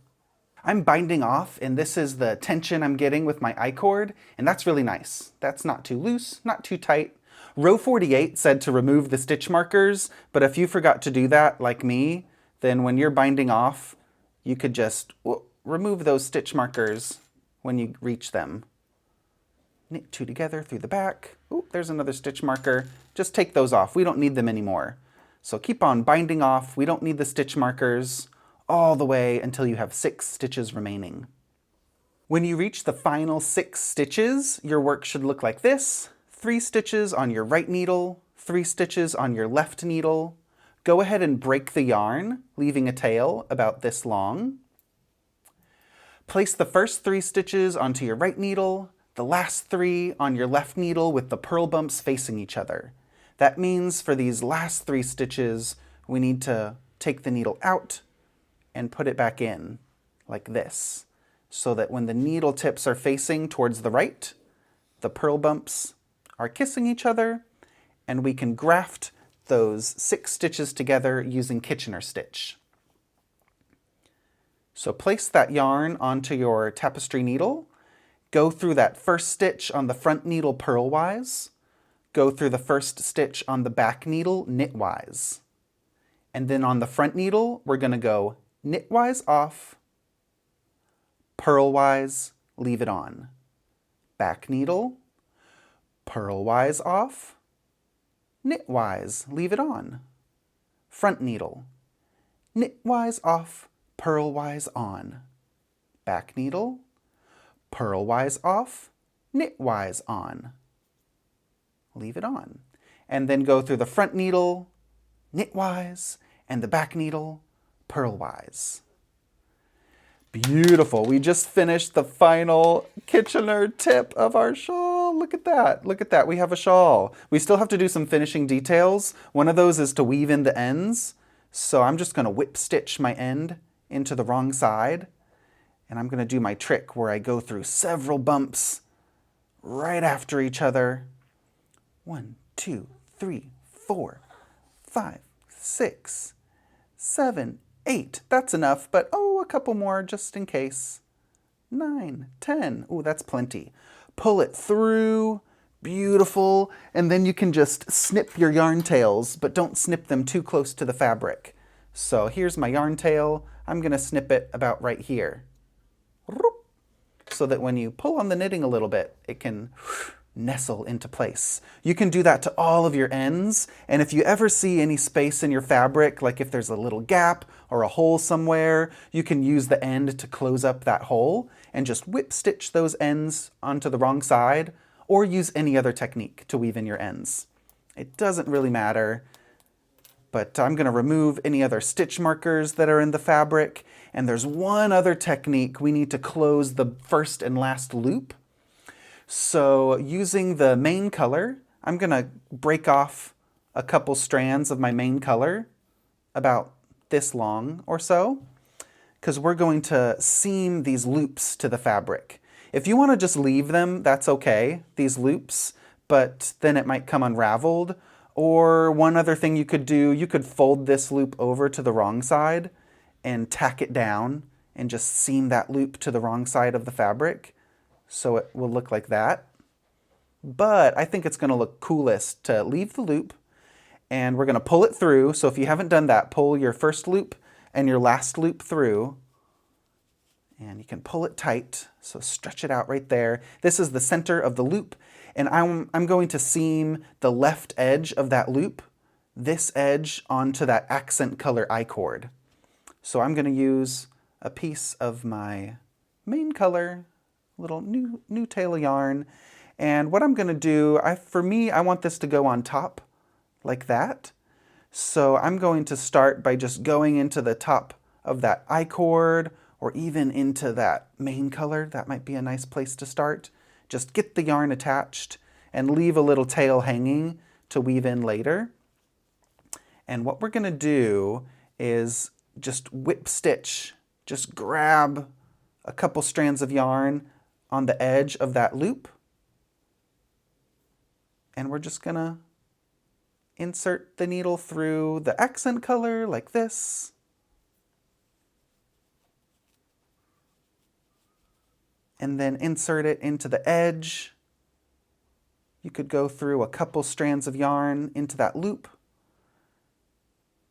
I'm binding off, and this is the tension I'm getting with my I-cord, and that's really nice. That's not too loose, not too tight. Row 48 said to remove the stitch markers, but if you forgot to do that, like me, then when you're binding off, you could just remove those stitch markers when you reach them. Knit 2 together through the back. Ooh, there's another stitch marker. Just take those off. We don't need them anymore. So keep on binding off. We don't need the stitch markers all the way until you have 6 stitches remaining. When you reach the final 6 stitches, your work should look like this. 3 stitches on your right needle, 3 stitches on your left needle. Go ahead and break the yarn, leaving a tail about this long. Place the first 3 stitches onto your right needle, the last 3 on your left needle with the purl bumps facing each other. That means for these last 3 stitches, we need to take the needle out and put it back in, like this, so that when the needle tips are facing towards the right, the purl bumps are kissing each other, and we can graft those 6 stitches together using Kitchener stitch. So place that yarn onto your tapestry needle, go through that first stitch on the front needle purlwise, go through the first stitch on the back needle knitwise. And then on the front needle, we're going to go knitwise off, purlwise, leave it on. Back needle, purlwise off, knitwise, leave it on. Front needle, knitwise off, purlwise on. Back needle, purlwise off, knitwise on. Leave it on. And then go through the front needle, knitwise, and the back needle, purlwise. Beautiful. We just finished the final Kitchener tip of our shawl. Look at that. Look at that. We have a shawl. We still have to do some finishing details. One of those is to weave in the ends. So I'm just going to whip stitch my end into the wrong side. And I'm going to do my trick where I go through several bumps right after each other. 1, 2, 3, 4, 5, 6, 7, 8. That's enough, but a couple more just in case. 9, 10. Ooh, that's plenty. Pull it through, Beautiful. And then you can just snip your yarn tails, but don't snip them too close to the fabric. So here's my yarn tail. I'm going to snip it about right here, so that when you pull on the knitting a little bit, it can nestle into place. You can do that to all of your ends, and if you ever see any space in your fabric, like if there's a little gap or a hole somewhere, you can use the end to close up that hole and just whip stitch those ends onto the wrong side, or use any other technique to weave in your ends. It doesn't really matter, but I'm going to remove any other stitch markers that are in the fabric, and there's one other technique. We need to close the first and last loop. So using the main color, I'm going to break off a couple strands of my main color, about this long or so, because we're going to seam these loops to the fabric. If you want to just leave them, that's okay, these loops, but then it might come unraveled. Or one other thing you could do, you could fold this loop over to the wrong side and tack it down and just seam that loop to the wrong side of the fabric, so it will look like that. But I think it's going to look coolest to leave the loop, and we're going to pull it through. So if you haven't done that, pull your first loop and your last loop through, and you can pull it tight, so stretch it out right there. This is the center of the loop, and I'm going to seam the left edge of that loop, this edge, onto that accent color I-cord. So I'm going to use a piece of my main color, little new tail of yarn, and what I'm going to do, for me, I want this to go on top like that. So I'm going to start by just going into the top of that I-cord, or even into that main color. That might be a nice place to start. Just get the yarn attached and leave a little tail hanging to weave in later. And what we're going to do is just whip stitch, just grab a couple strands of yarn on the edge of that loop, and we're just going to insert the needle through the accent color like this. And then insert it into the edge. You could go through a couple strands of yarn into that loop,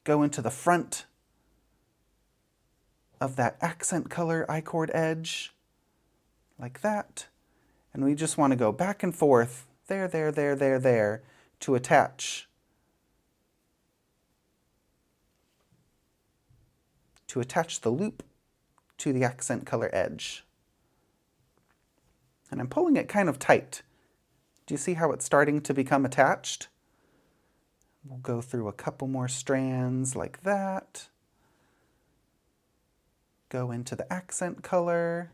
go into the front of that accent color I-cord edge, like that. And we just want to go back and forth, there, to attach the loop to the accent color edge. And I'm pulling it kind of tight. Do you see how it's starting to become attached? We'll go through a couple more strands like that. Go into the accent color.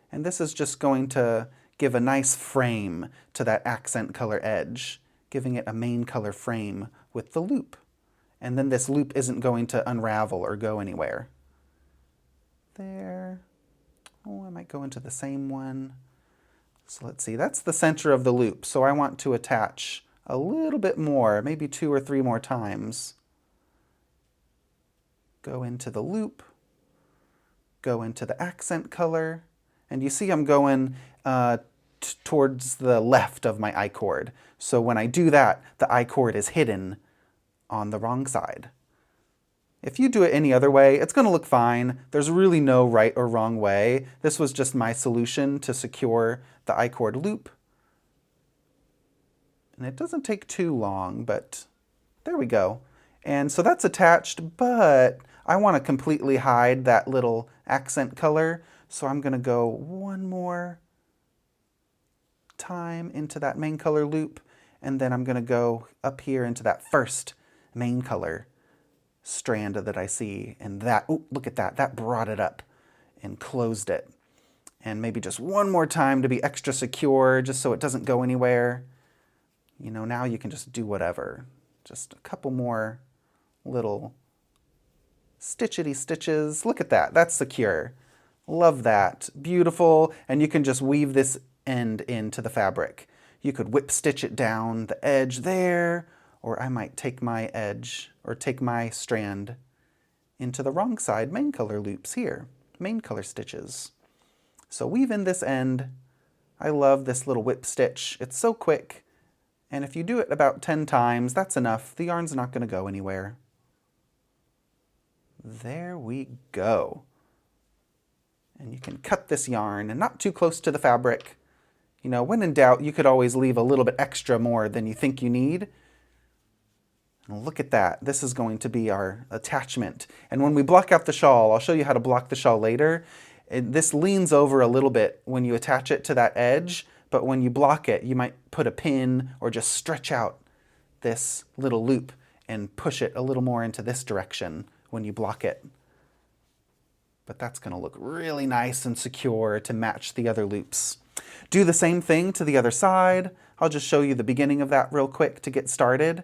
And this is just going to give a nice frame to that accent color edge, giving it a main color frame with the loop. And then this loop isn't going to unravel or go anywhere. There. Oh, I might go into the same one. So let's see, that's the center of the loop. So I want to attach a little bit more, maybe 2 or 3 more times. Go into the loop, go into the accent color, and you see I'm going towards the left of my I-cord. So when I do that, the I-cord is hidden on the wrong side. If you do it any other way, it's going to look fine. There's really no right or wrong way. This was just my solution to secure the I-cord loop. And it doesn't take too long, but there we go. And so that's attached, but I want to completely hide that little accent color. So I'm going to go one more time into that main color loop, and then I'm going to go up here into that first main color strand that I see, and that, oh, look at that, that brought it up and closed it. And maybe just one more time to be extra secure, just so it doesn't go anywhere. You know, now you can just do whatever. Just a couple more little stitchity stitches. Look at that, that's secure. Love that, beautiful. And you can just weave this end into the fabric. You could whip stitch it down the edge there, or I might take my edge, or take my strand into the wrong side main color loops here, main color stitches. So weave in this end. I love this little whip stitch. It's so quick, And if you do it about 10 times, that's enough. The yarn's not going to go anywhere. There we go. And you can cut this yarn and not too close to the fabric. You know, when in doubt, you could always leave a little bit extra more than you think you need. And look at that. This is going to be our attachment. And when we block out the shawl, I'll show you how to block the shawl later. This leans over a little bit when you attach it to that edge, but when you block it, you might put a pin or just stretch out this little loop and push it a little more into this direction when you block it. But that's going to look really nice and secure to match the other loops. Do the same thing to the other side. I'll just show you the beginning of that real quick to get started.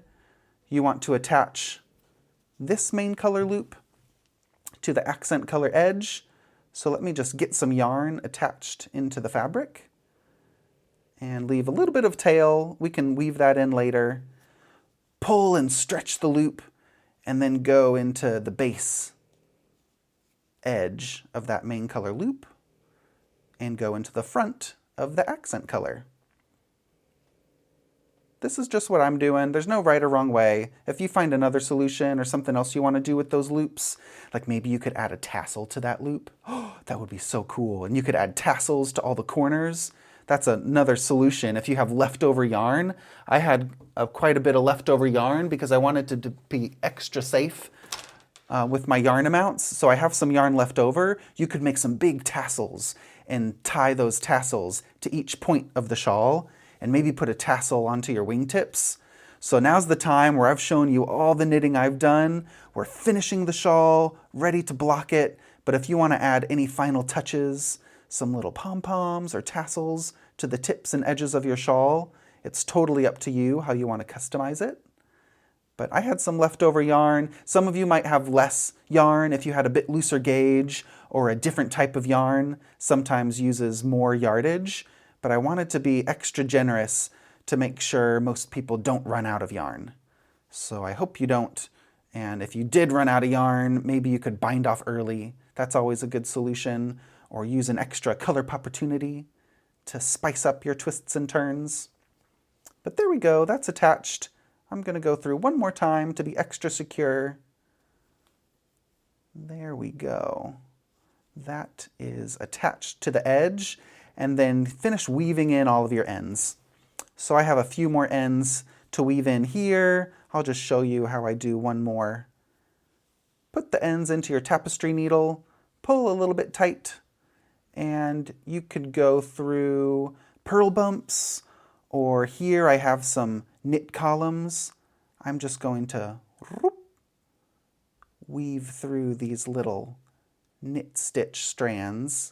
You want to attach this main color loop to the accent color edge. So let me just get some yarn attached into the fabric and leave a little bit of tail. We can weave that in later. Pull and stretch the loop and then go into the base edge of that main color loop and go into the front of the accent color. This is just what I'm doing. There's no right or wrong way. If you find another solution or something else you want to do with those loops, like maybe you could add a tassel to that loop. Oh, that would be so cool. And you could add tassels to all the corners. That's another solution. If you have leftover yarn, I had quite a bit of leftover yarn because I wanted to be extra safe with my yarn amounts. So I have some yarn left over. You could make some big tassels and tie those tassels to each point of the shawl and maybe put a tassel onto your wingtips. So now's the time where I've shown you all the knitting I've done. We're finishing the shawl, ready to block it. But if you want to add any final touches, some little pom-poms or tassels to the tips and edges of your shawl, it's totally up to you how you want to customize it. But I had some leftover yarn. Some of you might have less yarn if you had a bit looser gauge, or a different type of yarn sometimes uses more yardage. But I wanted to be extra generous to make sure most people don't run out of yarn. So I hope you don't. And if you did run out of yarn, maybe you could bind off early. That's always a good solution. Or use an extra color opportunity to spice up your twists and turns. But there we go, that's attached. I'm going to go through one more time to be extra secure. There we go. That is attached to the edge. And then finish weaving in all of your ends. So I have a few more ends to weave in here. I'll just show you how I do one more. Put the ends into your tapestry needle, pull a little bit tight, and you could go through purl bumps, or here I have some knit columns. I'm just going to weave through these little knit stitch strands.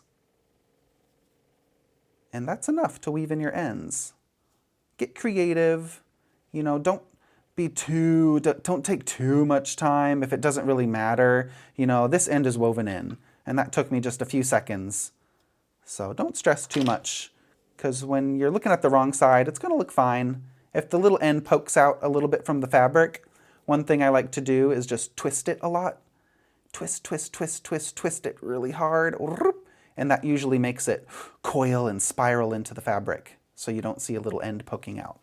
And that's enough to weave in your ends. Get creative. You know, don't take too much time if it doesn't really matter. You know, this end is woven in, and that took me just a few seconds. So don't stress too much, because when you're looking at the wrong side, it's going to look fine. If the little end pokes out a little bit from the fabric, one thing I like to do is just twist it a lot. Twist, twist, twist, twist, twist it really hard. And that usually makes it coil and spiral into the fabric, so you don't see a little end poking out.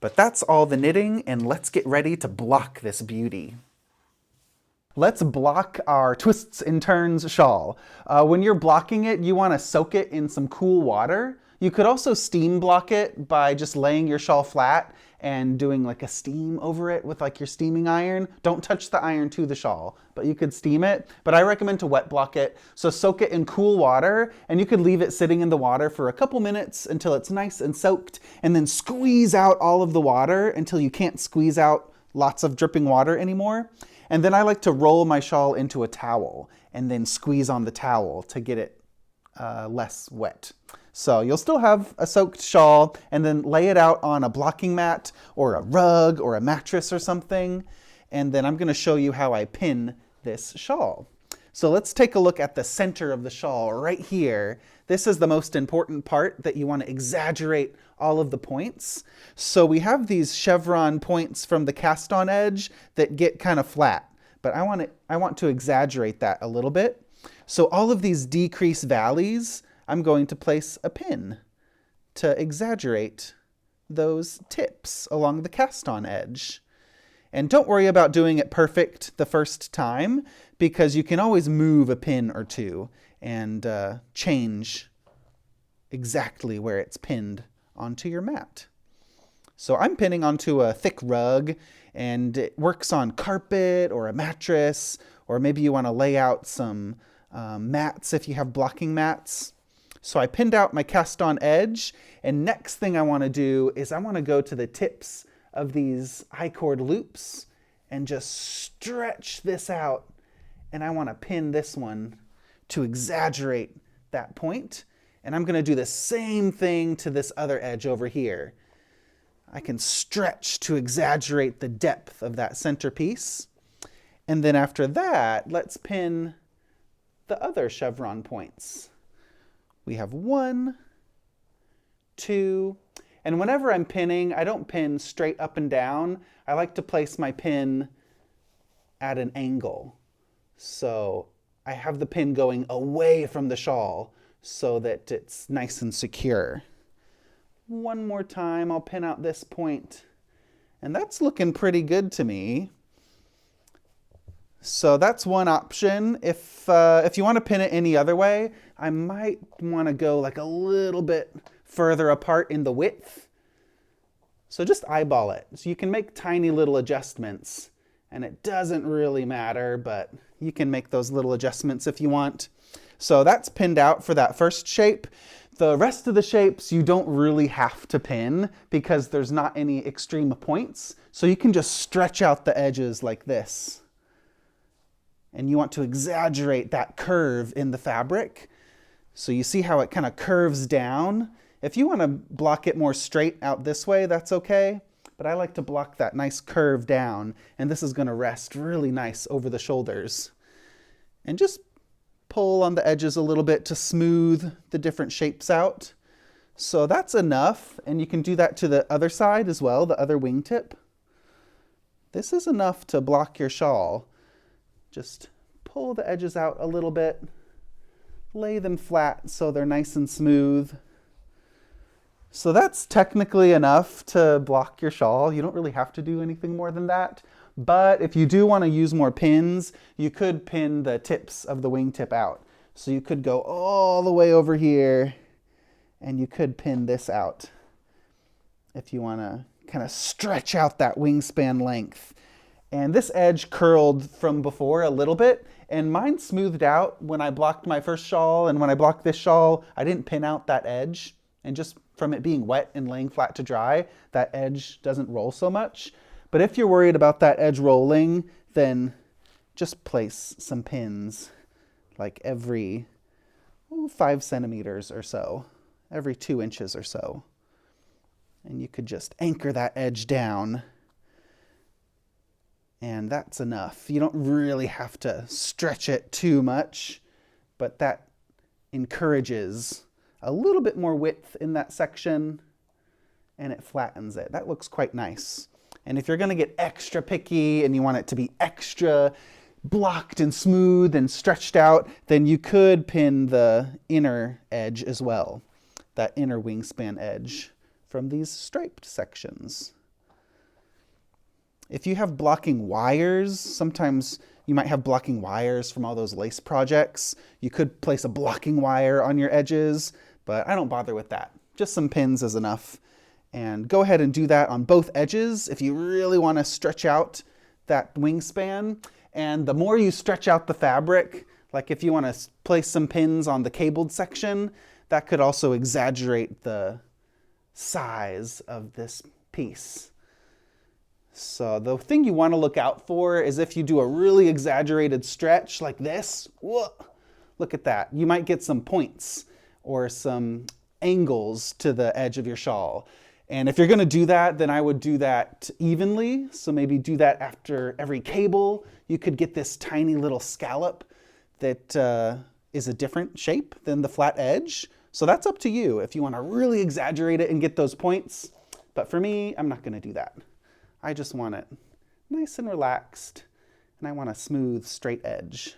But that's all the knitting, and let's get ready to block this beauty. Let's block our twists and turns shawl. When you're blocking it, you want to soak it in some cool water. You could also steam block it by just laying your shawl flat and doing like a steam over it with like your steaming iron. Don't touch the iron to the shawl, but you could steam it. But I recommend to wet block it. So soak it in cool water, and you could leave it sitting in the water for a couple minutes until it's nice and soaked, and then squeeze out all of the water until you can't squeeze out lots of dripping water anymore. And then I like to roll my shawl into a towel and then squeeze on the towel to get it less wet. So you'll still have a soaked shawl, and then lay it out on a blocking mat or a rug or a mattress or something. And then I'm going to show you how I pin this shawl. So let's take a look at the center of the shawl right here. This is the most important part that you want to exaggerate all of the points. So we have these chevron points from the cast on edge that get kind of flat, but I want to exaggerate that a little bit. So all of these decrease valleys, I'm going to place a pin to exaggerate those tips along the cast-on edge. And don't worry about doing it perfect the first time, because you can always move a pin or two and change exactly where it's pinned onto your mat. So I'm pinning onto a thick rug, and it works on carpet or a mattress, or maybe you want to lay out some mats if you have blocking mats. So I pinned out my cast-on edge, and next thing I want to do is I want to go to the tips of these I-cord loops and just stretch this out, and I want to pin this one to exaggerate that point. And I'm going to do the same thing to this other edge over here. I can stretch to exaggerate the depth of that centerpiece. And then after that, let's pin the other chevron points. We have 1, 2, and whenever I'm pinning, I don't pin straight up and down. I like to place my pin at an angle. So I have the pin going away from the shawl so that it's nice and secure. One more time, I'll pin out this point, and that's looking pretty good to me. So that's one option. If you want to pin it any other way, I might want to go like a little bit further apart in the width. So just eyeball it. So you can make tiny little adjustments, and it doesn't really matter, but you can make those little adjustments if you want. So that's pinned out for that first shape. The rest of the shapes you don't really have to pin because there's not any extreme points. So you can just stretch out the edges like this. And you want to exaggerate that curve in the fabric. So you see how it kind of curves down. If you want to block it more straight out this way, that's okay. But I like to block that nice curve down. And this is going to rest really nice over the shoulders. And just pull on the edges a little bit to smooth the different shapes out. So that's enough. And you can do that to the other side as well, the other wingtip. This is enough to block your shawl. Just pull the edges out a little bit, lay them flat so they're nice and smooth. So that's technically enough to block your shawl. You don't really have to do anything more than that. But if you do want to use more pins, you could pin the tips of the wingtip out. So you could go all the way over here, and you could pin this out if you want to kind of stretch out that wingspan length. And this edge curled from before a little bit, and mine smoothed out when I blocked my first shawl, and when I blocked this shawl, I didn't pin out that edge. And just from it being wet and laying flat to dry, that edge doesn't roll so much. But if you're worried about that edge rolling, then just place some pins like every 5 centimeters or so, every 2 inches or so. And you could just anchor that edge down. And that's enough. You don't really have to stretch it too much, but that encourages a little bit more width in that section, and it flattens it. That looks quite nice. And if you're going to get extra picky and you want it to be extra blocked and smooth and stretched out, then you could pin the inner edge as well, that inner wingspan edge from these striped sections. If you have blocking wires, sometimes you might have blocking wires from all those lace projects. You could place a blocking wire on your edges, but I don't bother with that. Just some pins is enough. And go ahead and do that on both edges if you really want to stretch out that wingspan. And the more you stretch out the fabric, like if you want to place some pins on the cabled section, that could also exaggerate the size of this piece. So the thing you want to look out for is if you do a really exaggerated stretch like this, whoa, look at that. You might get some points or some angles to the edge of your shawl. And if you're going to do that, then I would do that evenly. So maybe do that after every cable. You could get this tiny little scallop that is a different shape than the flat edge. So that's up to you if you want to really exaggerate it and get those points. But for me, I'm not going to do that. I just want it nice and relaxed, and I want a smooth, straight edge.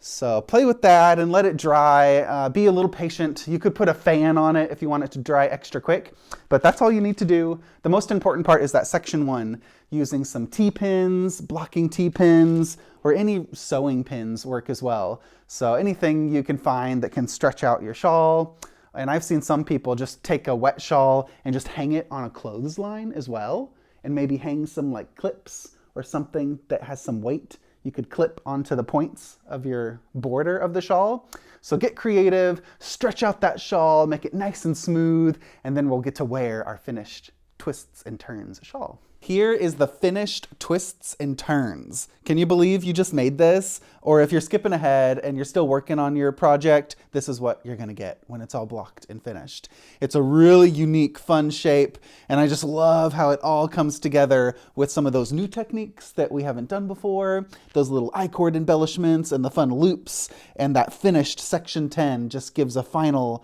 So play with that and let it dry. Be a little patient. You could put a fan on it if you want it to dry extra quick, but that's all you need to do. The most important part is that section 1, using some T-pins, blocking T-pins, or any sewing pins work as well. So anything you can find that can stretch out your shawl. And I've seen some people just take a wet shawl and just hang it on a clothesline as well, and maybe hang some like clips or something that has some weight you could clip onto the points of your border of the shawl. So get creative, stretch out that shawl, make it nice and smooth, and then we'll get to wear our finished twists and turns shawl. Here is the finished twists and turns. Can you believe you just made this? Or if you're skipping ahead and you're still working on your project, this is what you're gonna get when it's all blocked and finished. It's a really unique, fun shape, and I just love how it all comes together with some of those new techniques that we haven't done before, those little I-cord embellishments and the fun loops, and that finished section 10 just gives a final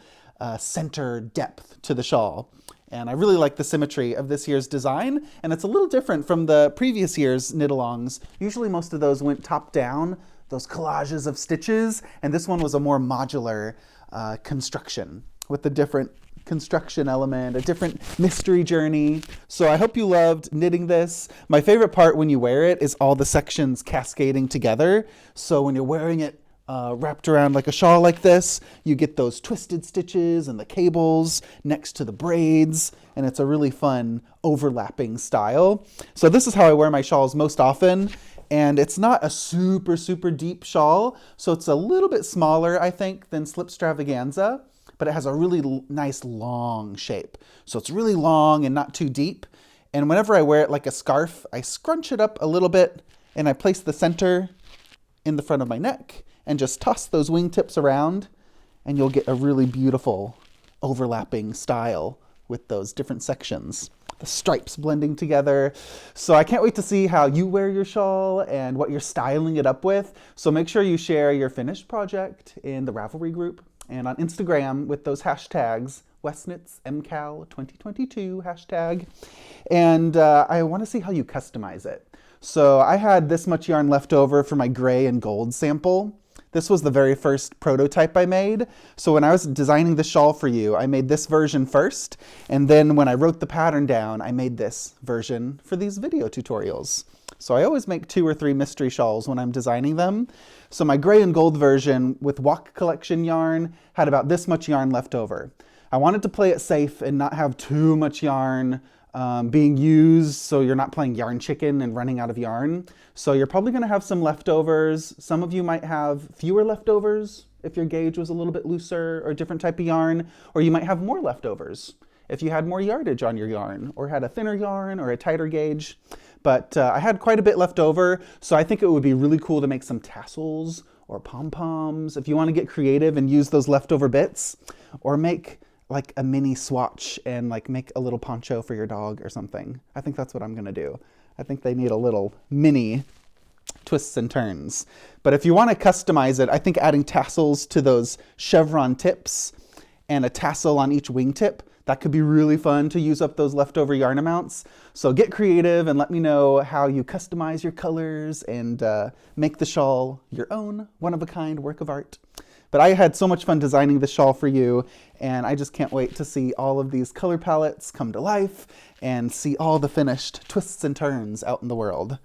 center depth to the shawl. And I really like the symmetry of this year's design, and it's a little different from the previous year's knit-alongs. Usually most of those went top down, those collages of stitches, and this one was a more modular construction with a different construction element, a different mystery journey. So I hope you loved knitting this. My favorite part when you wear it is all the sections cascading together. So when you're wearing it wrapped around like a shawl like this, you get those twisted stitches and the cables next to the braids, and it's a really fun overlapping style. So this is how I wear my shawls most often, and it's not a super deep shawl, so it's a little bit smaller, I think, than Slipstravaganza, but it has a really nice long shape. So it's really long and not too deep, and whenever I wear it like a scarf, I scrunch it up a little bit, and I place the center in the front of my neck, and just toss those wingtips around, and you'll get a really beautiful overlapping style with those different sections. The stripes blending together. So I can't wait to see how you wear your shawl and what you're styling it up with. So make sure you share your finished project in the Ravelry group and on Instagram with those hashtags, Westknits MCAL 2022 hashtag. And I want to see how you customize it. So I had this much yarn left over for my gray and gold sample. This was the very first prototype I made. So when I was designing the shawl for you, I made this version first. And then when I wrote the pattern down, I made this version for these video tutorials. So I always make 2 or 3 mystery shawls when I'm designing them. So my gray and gold version with Walk Collection yarn had about this much yarn left over. I wanted to play it safe and not have too much yarn being used, so you're not playing yarn chicken and running out of yarn. So you're probably going to have some leftovers. Some of you might have fewer leftovers if your gauge was a little bit looser or a different type of yarn, or you might have more leftovers if you had more yardage on your yarn or had a thinner yarn or a tighter gauge. But I had quite a bit left over, so I think it would be really cool to make some tassels or pom-poms if you want to get creative and use those leftover bits, or make like a mini swatch and like make a little poncho for your dog or something. I think that's what I'm gonna do. I think they need a little mini twists and turns. But if you want to customize it, I think adding tassels to those chevron tips and a tassel on each wingtip, that could be really fun to use up those leftover yarn amounts. So get creative and let me know how you customize your colors and make the shawl your own one-of-a-kind work of art. But I had so much fun designing the shawl for you, and I just can't wait to see all of these color palettes come to life and see all the finished twists and turns out in the world.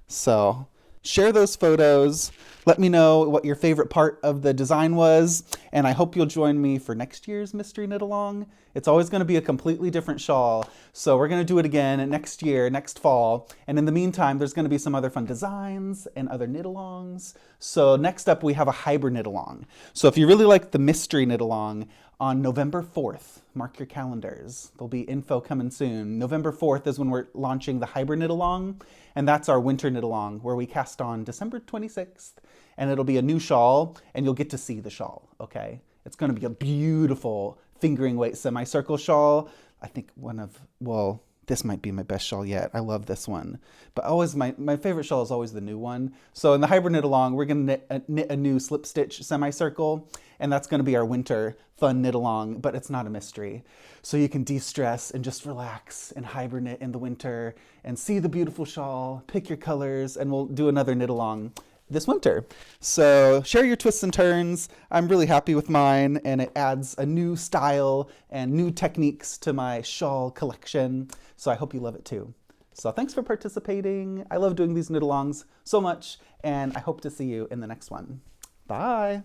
So share those photos. Let me know what your favorite part of the design was, and I hope you'll join me for next year's Mystery Knit Along. It's always going to be a completely different shawl, so we're going to do it again next year, next fall. And in the meantime, there's going to be some other fun designs and other knit-alongs. So next up, we have a hybrid knit-along. So if you really like the Mystery Knit-Along, on November 4th, mark your calendars. There'll be info coming soon. November 4th is when we're launching the hybrid knit-along, and that's our winter knit-along, where we cast on December 26th, and it'll be a new shawl, and you'll get to see the shawl, okay? It's going to be a beautiful fingering weight semicircle shawl. I think this might be my best shawl yet. I love this one. But always my favorite shawl is always the new one. So in the hybrid knit along, we're going to knit a new slip stitch semicircle, and that's going to be our winter fun knit along, but it's not a mystery. So you can de-stress and just relax and hibernate in the winter and see the beautiful shawl, pick your colors, and we'll do another knit along this winter. So share your twists and turns. I'm really happy with mine, and it adds a new style and new techniques to my shawl collection. So I hope you love it too. So thanks for participating. I love doing these knit-alongs so much, and I hope to see you in the next one. Bye.